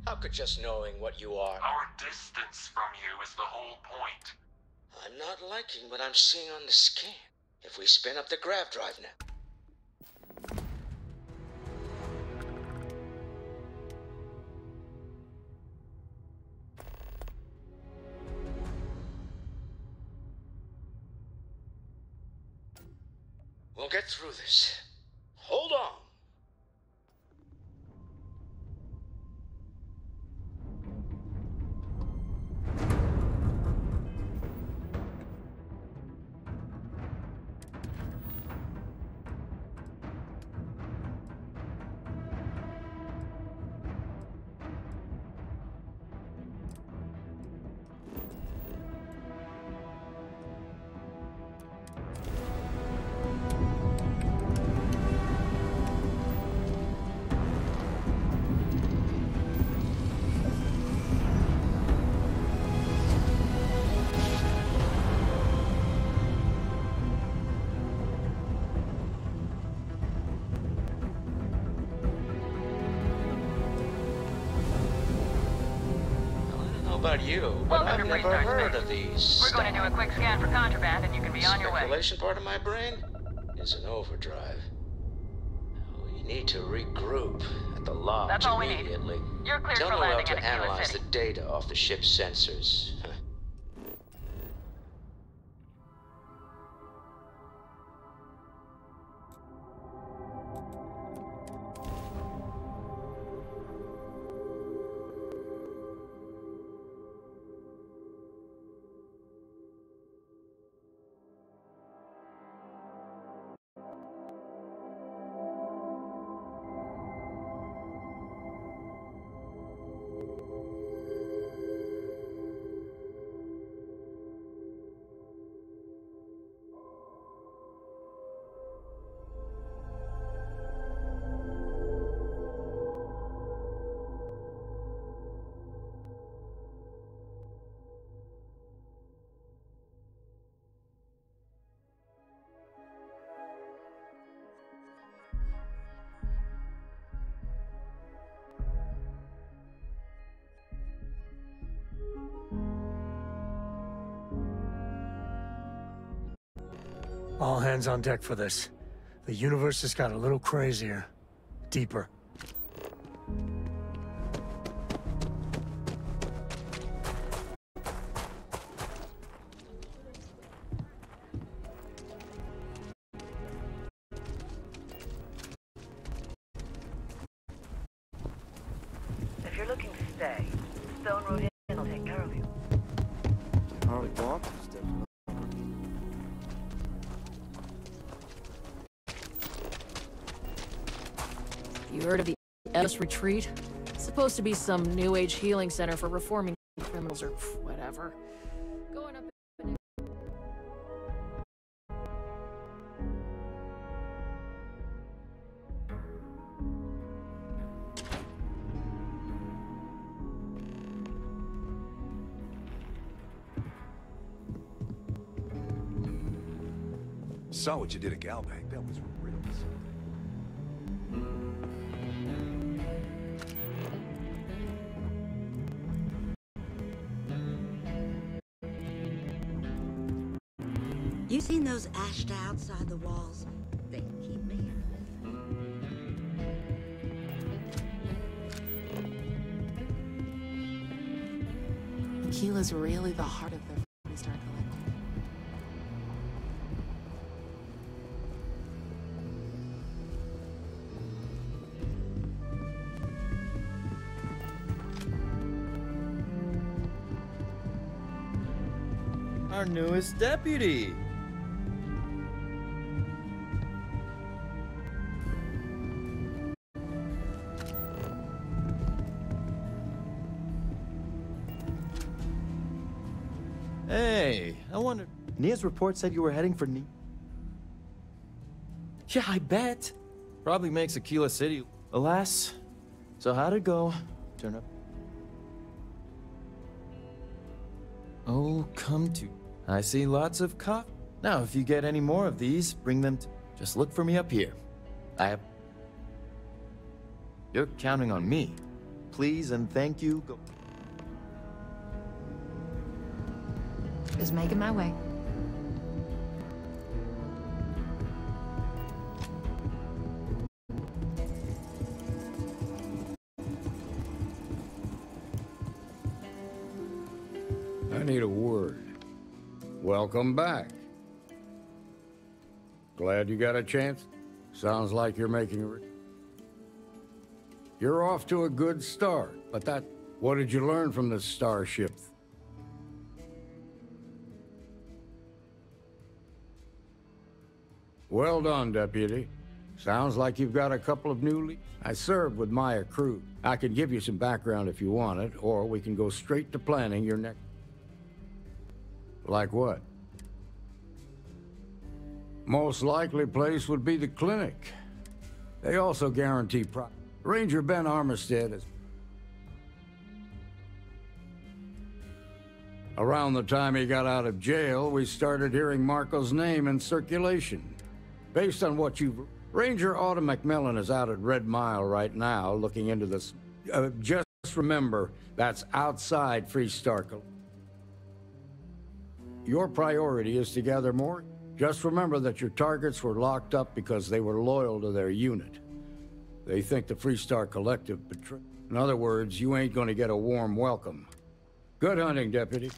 How could just knowing what you are... our distance from you is the whole point. I'm not liking what I'm seeing on the scan. If we spin up the grav drive now... We'll get through this. Hold on. About you, but Welcome I've to never Freestar heard Space. of these. We're going to do a quick scan for contraband, and you can be on your way. Speculation part of my brain is in overdrive. We need to regroup at the lodge That's all we need. immediately. You're cleared Tell for me how landing to at Aquila analyze City. the data off the ship's sensors. All hands on deck for this. The universe has got a little crazier. Deeper. If you're looking to stay, Stone Road Inn will take care of you. Hardly walk two steps. You heard of the Ellis Retreat? It's supposed to be some new age healing center for reforming criminals or whatever. Going up in... Saw what you did at Galbank. That was real. You seen those ashed outside the walls? They can keep me. Tequila's really the heart of the Freestar Collective. Our newest deputy. Hey, I wonder... Nia's report said you were heading for Yeah, I bet. Probably makes Aquila City. Alas. So how'd it go? Turn up. Oh, come to... I see lots of coffee. Now, if you get any more of these, bring them to... Just look for me up here. I have... You're counting on me. Please and thank you. Go... Just making my way. I need a word. Welcome back. Glad you got a chance. Sounds like you're making a... You're off to a good start, but that... What did you learn from the starship? Well done, Deputy. Sounds like you've got a couple of new leads. I served with Maya Crew. I can give you some background if you want it, or we can go straight to planning your next... Like what? Most likely place would be the clinic. They also guarantee Ranger Ben Armistead is... Around the time he got out of jail, we started hearing Marco's name in circulation. Based on what you've... Ranger Autumn McMillan is out at Red Mile right now, looking into this. Just remember, that's outside Freestar. Your priority is to gather more. Just remember that your targets were locked up because they were loyal to their unit. They think the Freestar Collective betrayed. In other words, you ain't gonna get a warm welcome. Good hunting, Deputy.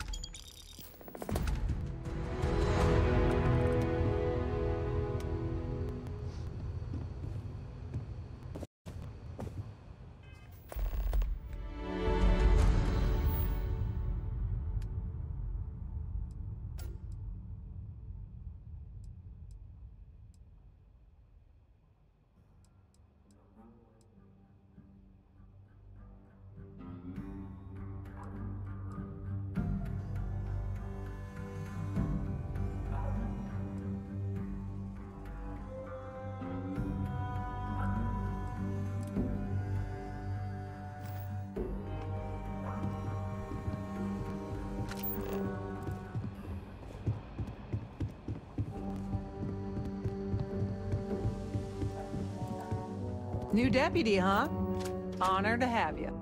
New deputy, huh? Honored to have you.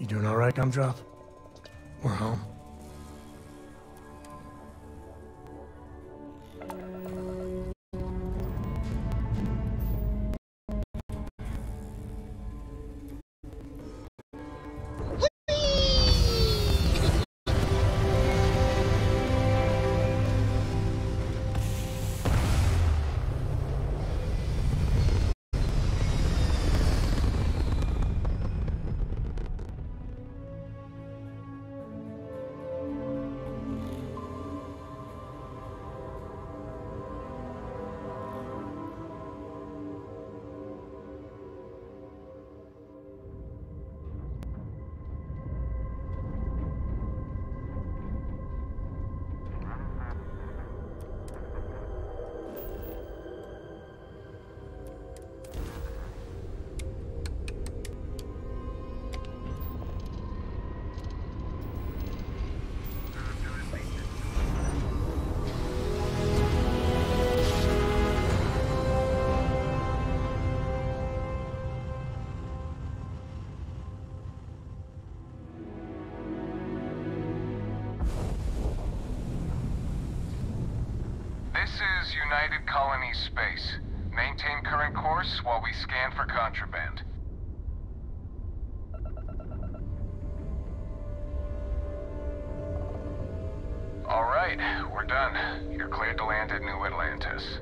You doing all right, Gumdrop? We're home. space. Maintain current course while we scan for contraband. All right, we're done. You're cleared to land at New Atlantis.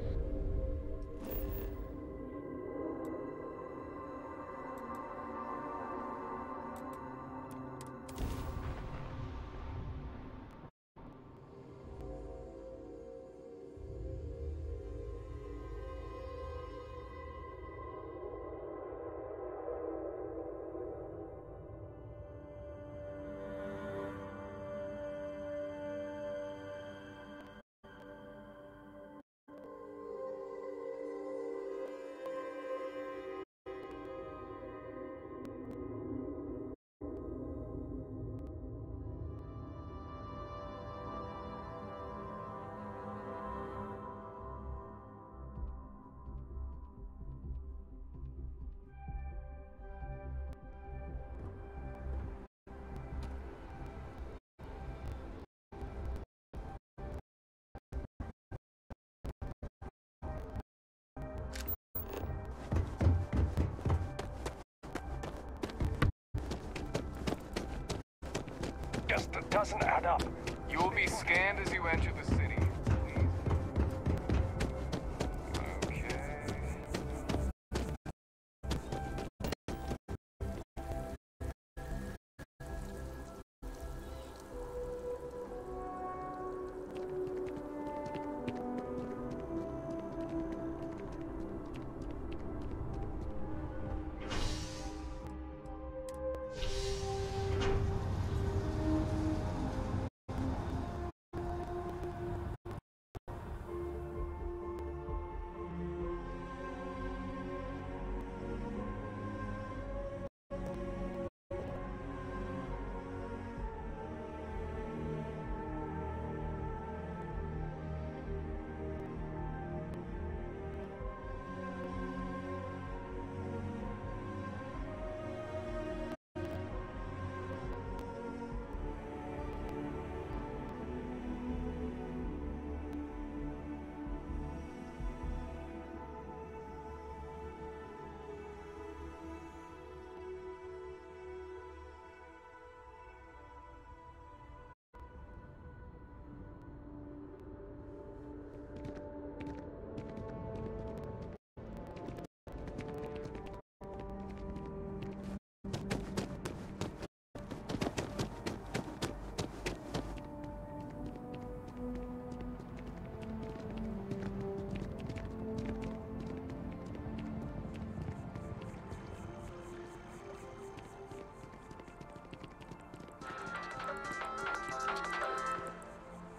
Just doesn't add up. You will be scanned as you enter the city.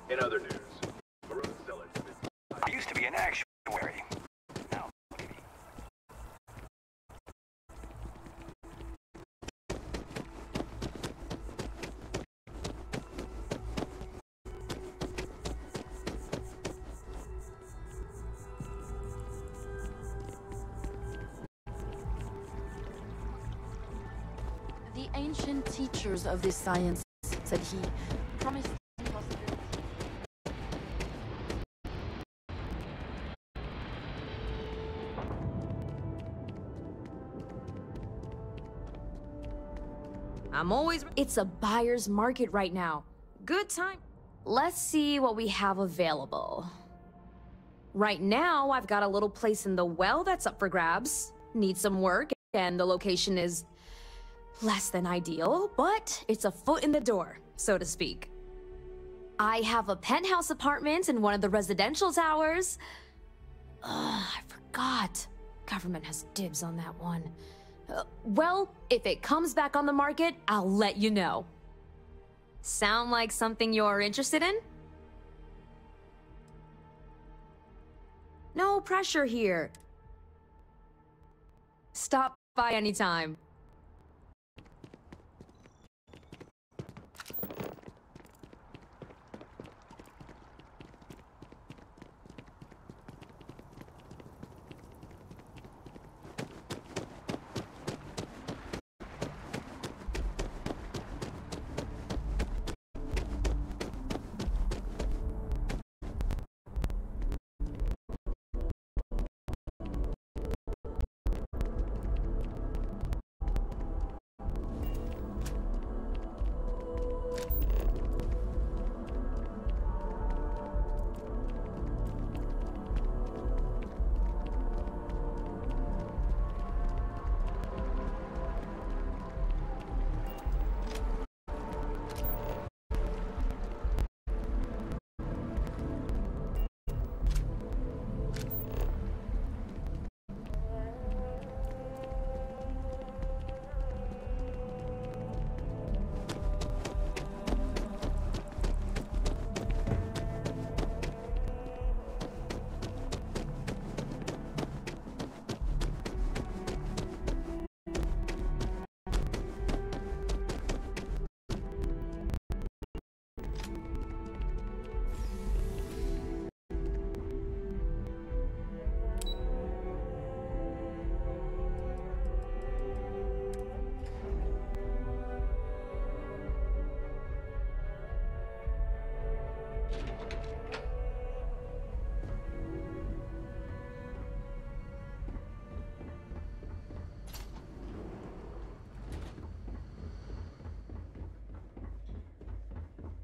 In other news, I used to be an actuary. Now, look at me. The ancient teachers of this science said he promised. I'm always... It's a buyer's market right now. Good time. Let's see what we have available. Right now, I've got a little place in the well that's up for grabs. Needs some work, and the location is less than ideal, but it's a foot in the door, so to speak. I have a penthouse apartment in one of the residential towers. I forgot. Government has dibs on that one. Well, if it comes back on the market, I'll let you know. Sound like something you're interested in? No pressure here. Stop by anytime.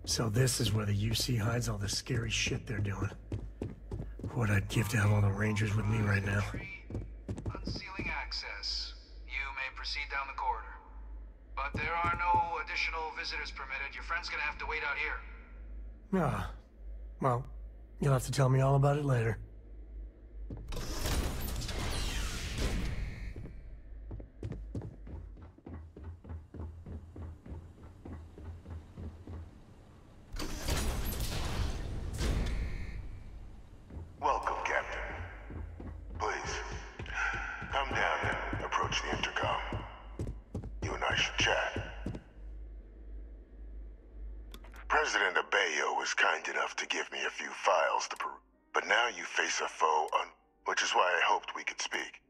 So this is where the UC hides all the scary shit they're doing. What I'd give to have all the Rangers with me right now. Unsealing access. You may proceed down the corridor. But there are no additional visitors permitted. Your friend's gonna have to wait out here. Ah. Well, you'll have to tell me all about it later. Welcome, Captain. Please, come down and approach the intercom. You and I should chat. President Abeyo was kind enough to give me a few files to peruse, but now you face a foe which is why I hoped we could speak.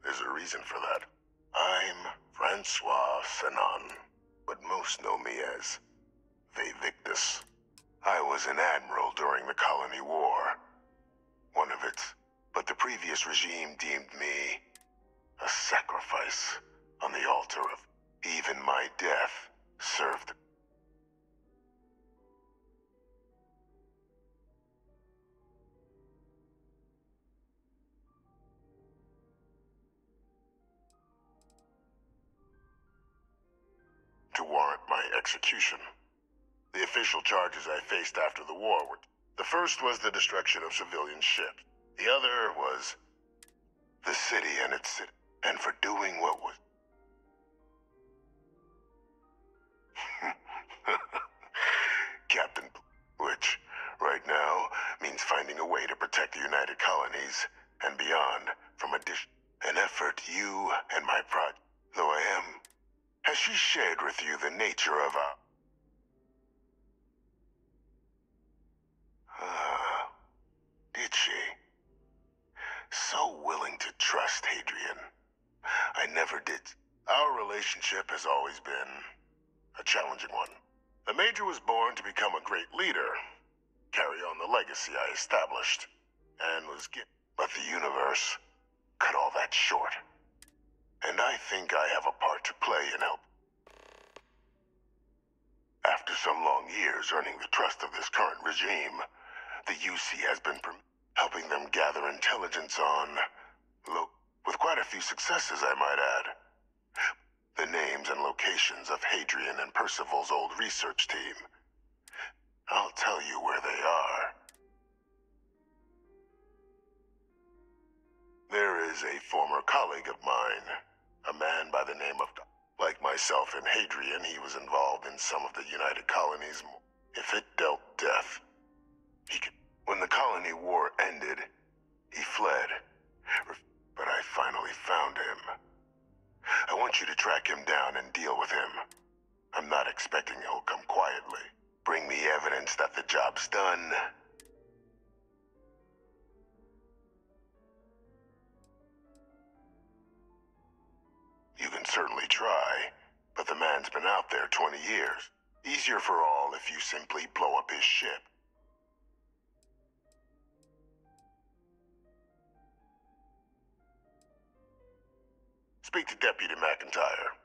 There's a reason for that. I'm Francois Sanon, but most know me as Victus. I was an admiral during the Colony War. One of its, but the previous regime deemed me a sacrifice on the altar of even my death served. To warrant my execution. The official charges I faced after the war were... The first was the destruction of civilian ships. The other was the city and its city. And for doing what was... Captain, which, right now, means finding a way to protect the United Colonies and beyond from an effort you and my project, though I am... Has she shared with you the nature of our... Did she? So willing to trust Hadrian. I never did. Our relationship has always been a challenging one. The Major was born to become a great leader, carry on the legacy I established, and was but the universe cut all that short. And I think I have a part to play in help. After some long years earning the trust of this current regime, the UC has been helping them gather intelligence on... with quite a few successes, I might add. The names and locations of Hadrian and Percival's old research team. I'll tell you where they are. There is a former colleague of mine, a man by the name of... Like myself and Hadrian, he was involved in some of the United Colonies. If it dealt death, he could... When the Colony War ended, he fled. But I finally found him. I want you to track him down and deal with him. I'm not expecting he'll come quietly. Bring me evidence that the job's done. You can certainly try, but the man's been out there 20 years. Easier for all if you simply blow up his ship. Speak to Deputy McIntyre.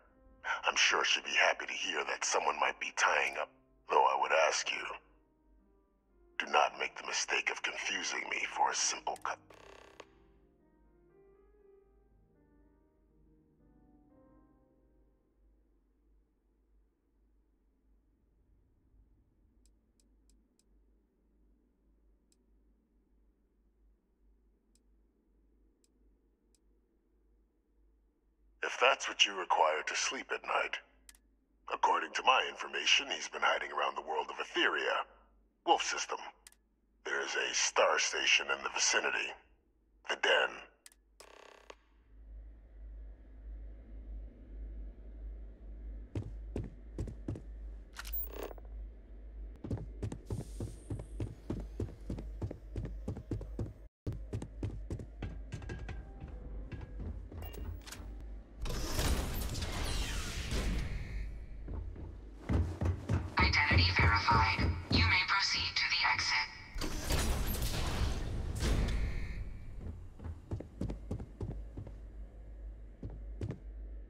I'm sure she'd be happy to hear that someone might be tying up, though I would ask you, do not make the mistake of confusing me for a simple cut. If that's what you require to sleep at night. According to my information, he's been hiding around the world of Etheria. Wolf system. There's a star station in the vicinity. The Den. Identity verified. You may proceed to the exit.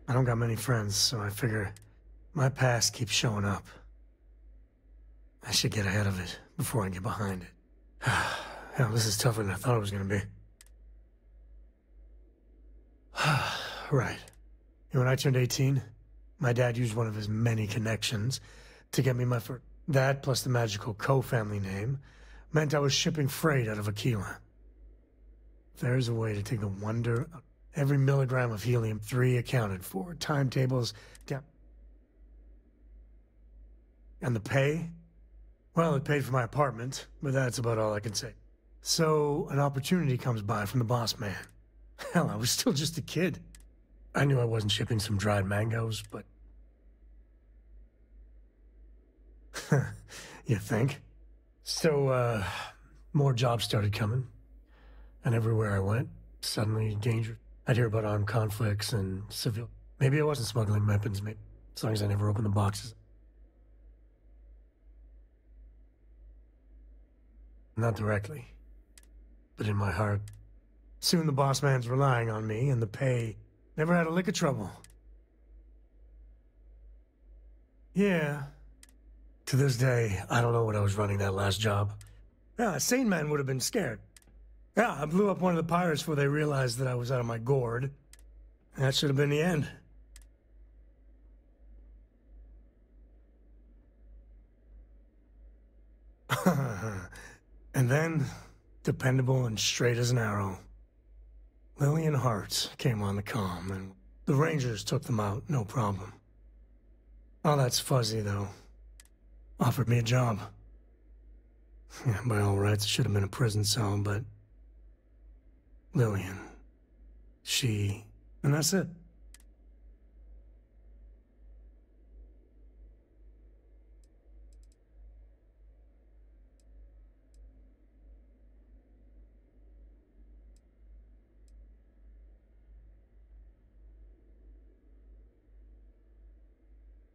I don't got many friends, so I figure my past keeps showing up. I should get ahead of it before I get behind it. Hell, this is tougher than I thought it was gonna be. Right. When I turned 18, my dad used one of his many connections to get me my first. That, plus the magical co-family name, meant I was shipping freight out of Aquila. If there's a way to take the wonder of every milligram of helium-3 accounted for, timetables down. And the pay? Well, it paid for my apartment, but that's about all I can say. So, an opportunity comes by from the boss man. Hell, I was still just a kid. I knew I wasn't shipping some dried mangoes, but... You think? So, more jobs started coming. And everywhere I went, suddenly danger. I'd hear about armed conflicts and civil... Maybe I wasn't smuggling weapons, maybe, as long as I never opened the boxes. Not directly, but in my heart. Soon the boss man's relying on me, and the pay never had a lick of trouble. Yeah. To this day, I don't know what I was running that last job. Yeah, a sane man would have been scared. Yeah, I blew up one of the pirates before they realized that I was out of my gourd. That should have been the end. And then, dependable and straight as an arrow, Lillian Hart came on the comm, and the Rangers took them out, no problem. All that's fuzzy, though. Offered me a job. Yeah, by all rights, it should have been a prison cell, but... Lillian. She... And that's it.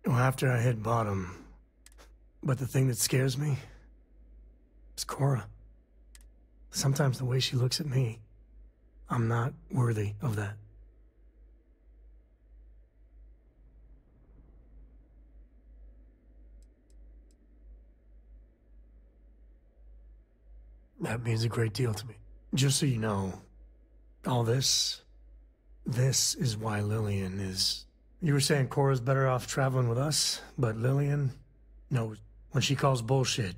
Well, after I hit bottom... But the thing that scares me is Cora. Sometimes the way she looks at me, I'm not worthy of that. That means a great deal to me. Just so you know, all this is why Lillian is... You were saying Cora's better off traveling with us, but Lillian knows when she calls bullshit.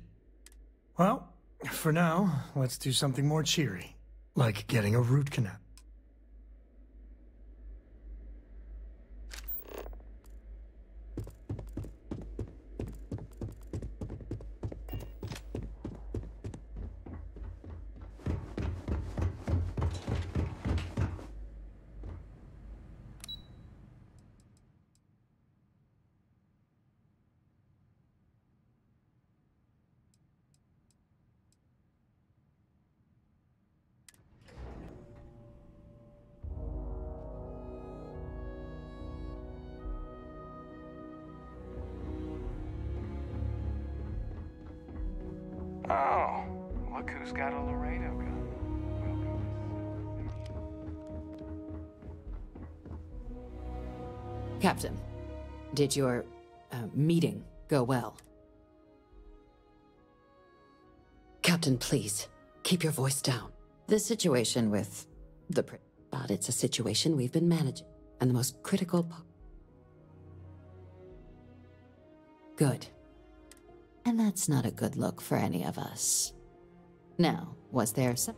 Well, for now, let's do something more cheery, like getting a root canal. Oh, look who's got a Laredo gun. Captain, did your meeting go well? Captain, please, keep your voice down. The situation with but it's a situation we've been managing, and the most critical Good. And that's not a good look for any of us. Now, was there some...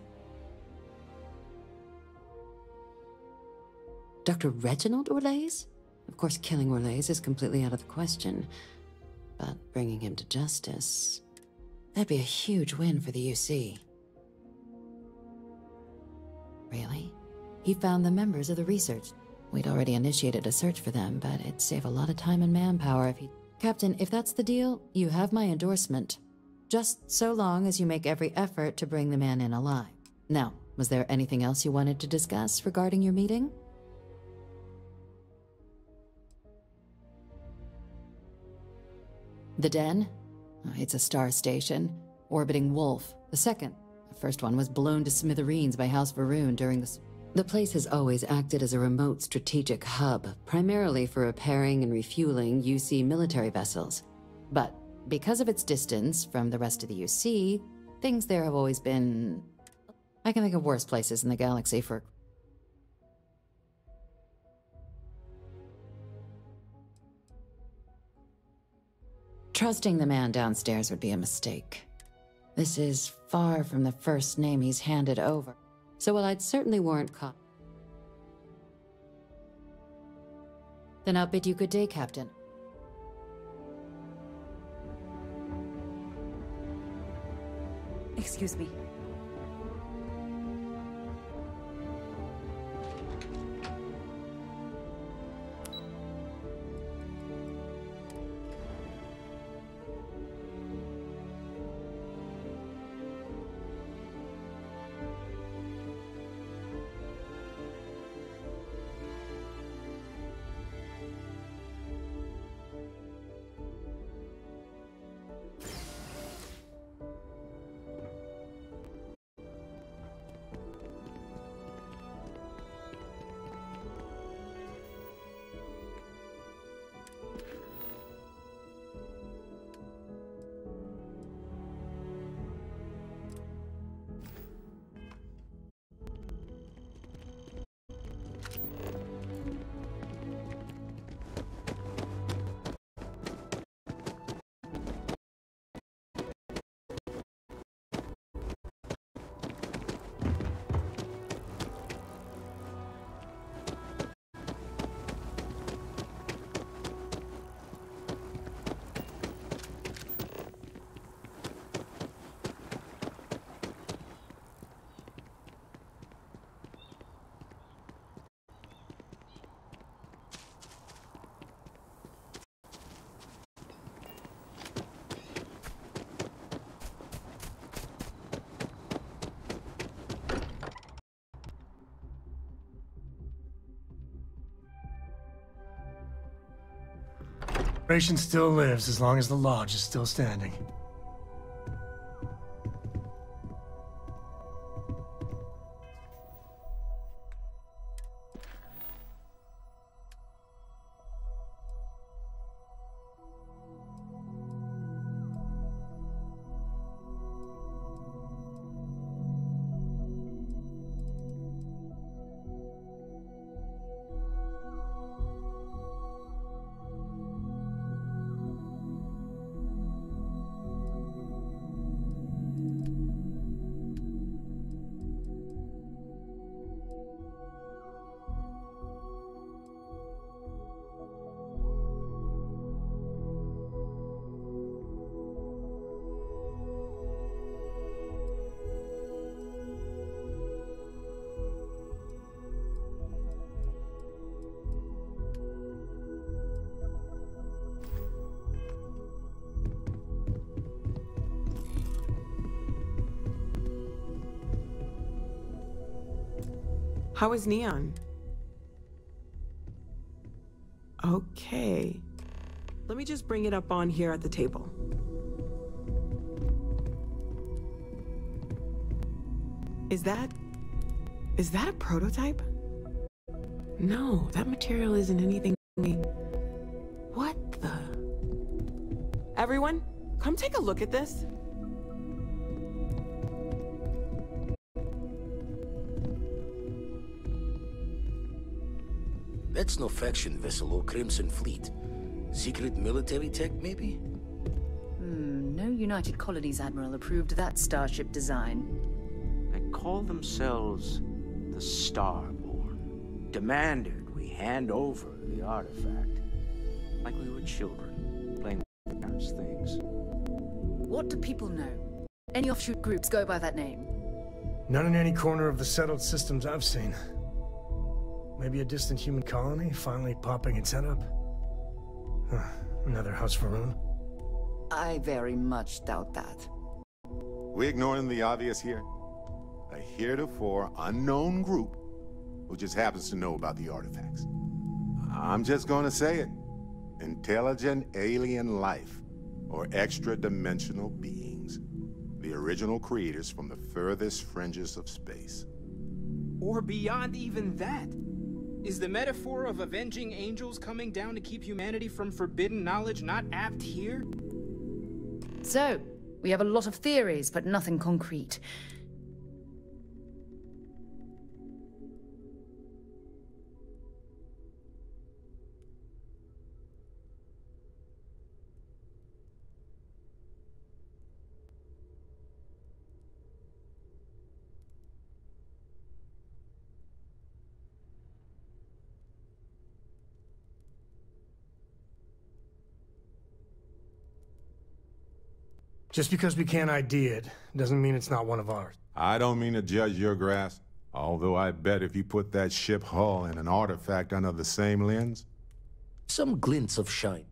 Dr. Reginald Orlaise? Of course, killing Orlaise is completely out of the question. But bringing him to justice... That'd be a huge win for the UC. Really? He found the members of the research. We'd already initiated a search for them, but it'd save a lot of time and manpower if he... Captain, if that's the deal, you have my endorsement. Just so long as you make every effort to bring the man in alive. Now, was there anything else you wanted to discuss regarding your meeting? The Den? It's a star station, orbiting Wolf, the second. The first one was blown to smithereens by House Varun during the... The place has always acted as a remote strategic hub, primarily for repairing and refueling UC military vessels. But because of its distance from the rest of the UC, things there have always been... I can think of worse places in the galaxy for... Trusting the man downstairs would be a mistake. This is far from the first name he's handed over, so while I'd certainly warrant Then I'll bid you good day, Captain. Excuse me. Operation still lives as long as the lodge is still standing. How is Neon? Okay. Let me just bring it up on here at the table. Is that a prototype? No, that material isn't anything we... What the... Everyone, come take a look at this. That's no faction vessel or Crimson Fleet. Secret military tech, maybe? No United Colonies Admiral approved that starship design. They call themselves the Starborn. Demanded we hand over the artifact. Like we were children, playing with parents' things. What do people know? Any offshoot groups go by that name? None in any corner of the settled systems I've seen. Maybe a distant human colony finally popping its head up? Another House Varun? I very much doubt that. We ignoring the obvious here? A heretofore unknown group who just happens to know about the artifacts. I'm just gonna say it. Intelligent alien life, or extra-dimensional beings. The original creators from the furthest fringes of space. Or beyond even that? Is the metaphor of avenging angels coming down to keep humanity from forbidden knowledge not apt here? So, we have a lot of theories, but nothing concrete. Just because we can't ID it, doesn't mean it's not one of ours. I don't mean to judge your grasp, although I bet if you put that ship hull and an artifact under the same lens... Some glints of shine.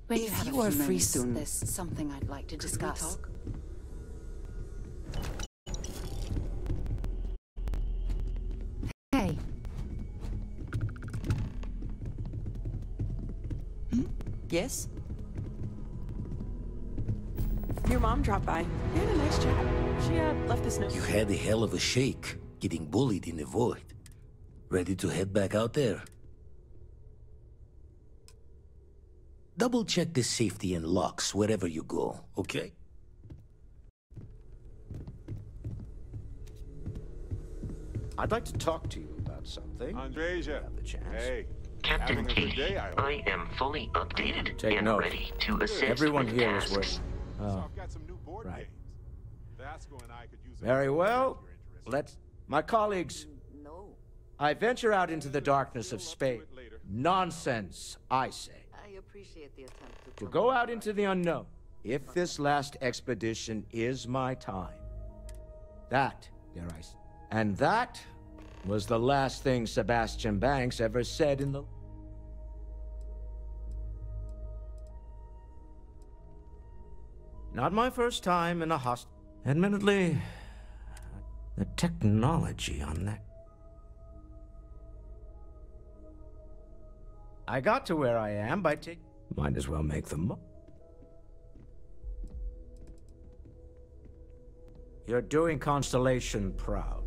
When If you you are free free soon, soon, there's something I'd like to discuss. Hey. Yes? Your mom dropped by. We had a nice chat. She left this note. You had a hell of a shake, getting bullied in the void. Ready to head back out there? Double check the safety and locks wherever you go, okay? I'd like to talk to you about something. Andreja, Have the chance. hey. Captain Having a good day, T, I am fully updated Take and note. ready to assist Everyone with here is tasks. working. Oh, I've got some new board right. games. Vasco and I could use a Very well. Let's... My colleagues, No. I venture out into the darkness of space. Nonsense, I say. I appreciate the attempt To go out into the unknown. If this last expedition is my time. That, dare I say. And that was the last thing Sebastian Banks ever said in the... Not my first time in a hospital. Admittedly, the technology on that... I got to where I am by taking... Might as well make them up. You're doing Constellation proud.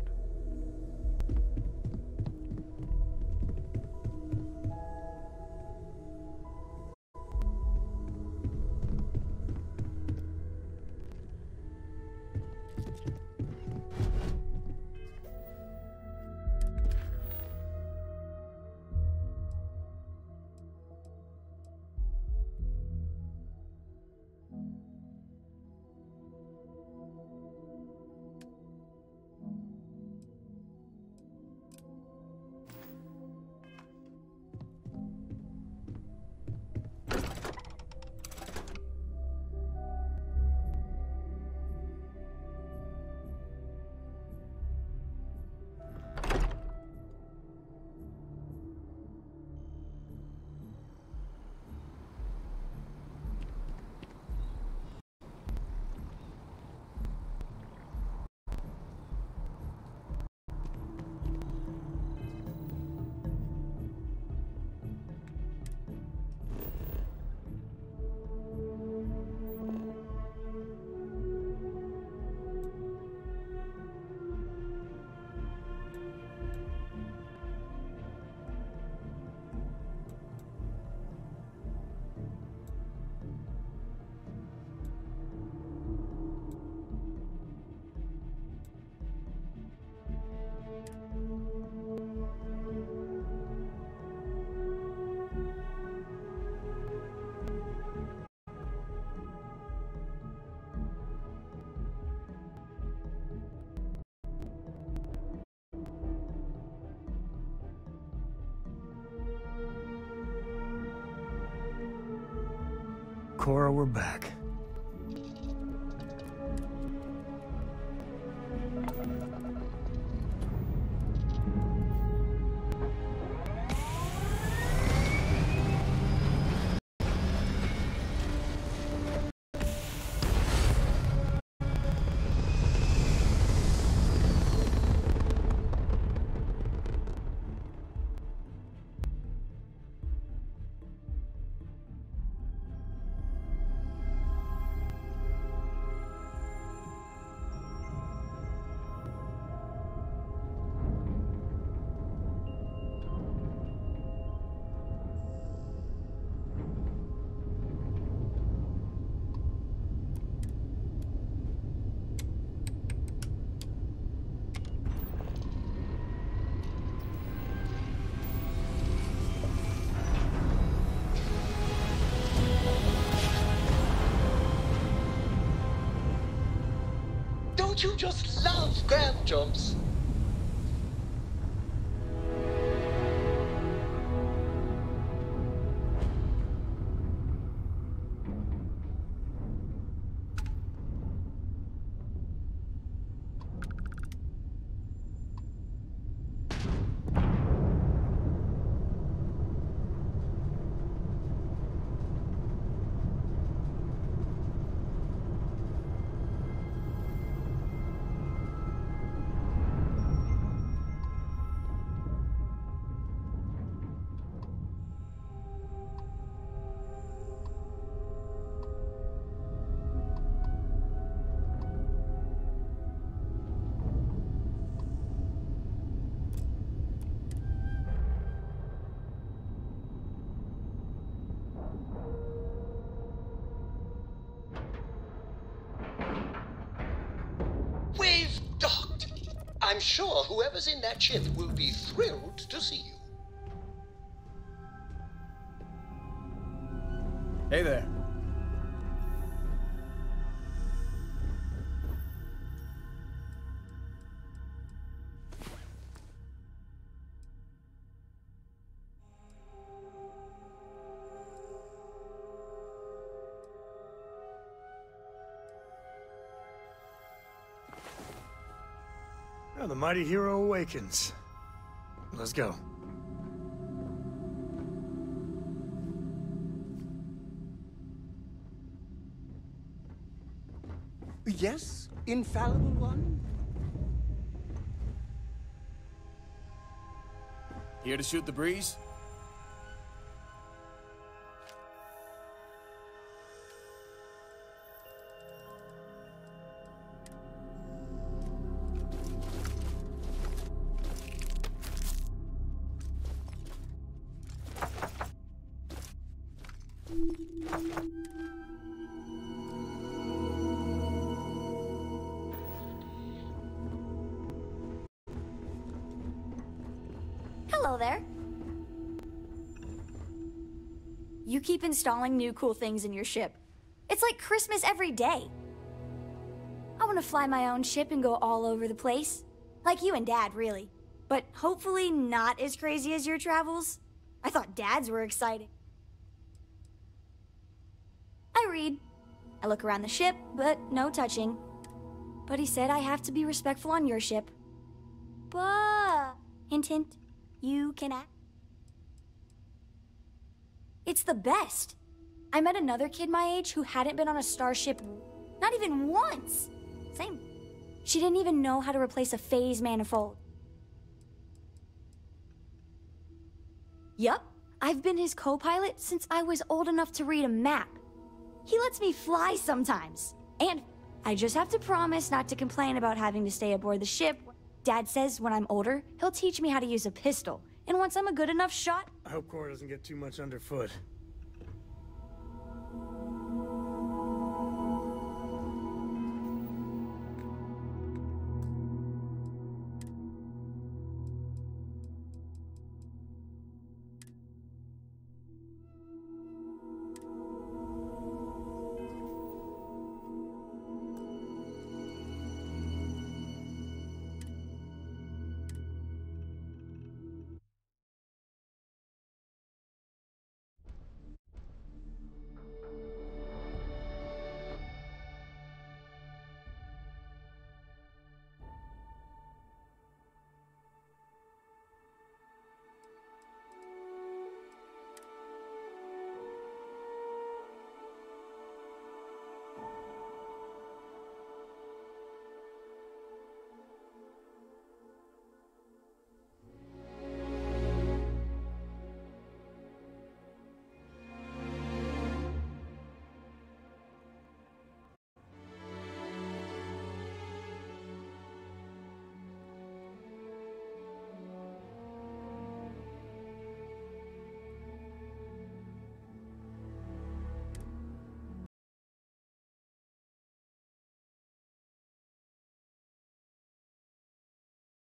Cora, we're back. Don't you just love grand jumps? We've docked. I'm sure whoever's in that ship will be thrilled to see you. Hey there. Now the mighty hero awakens. Let's go. Yes, infallible one? Here to shoot the breeze? Hello there. You keep installing new cool things in your ship. It's like Christmas every day. I want to fly my own ship and go all over the place. Like you and Dad, really. But hopefully not as crazy as your travels. I thought Dad's were exciting. I read. I look around the ship, but no touching. But he said I have to be respectful on your ship. But... hint hint. You can act. It's the best. I met another kid my age who hadn't been on a starship not even once. Same. She didn't even know how to replace a phase manifold. Yup, I've been his co-pilot since I was old enough to read a map. He lets me fly sometimes. And I just have to promise not to complain about having to stay aboard the ship. Dad says when I'm older, he'll teach me how to use a pistol. And once I'm a good enough shot... I hope Cora doesn't get too much underfoot.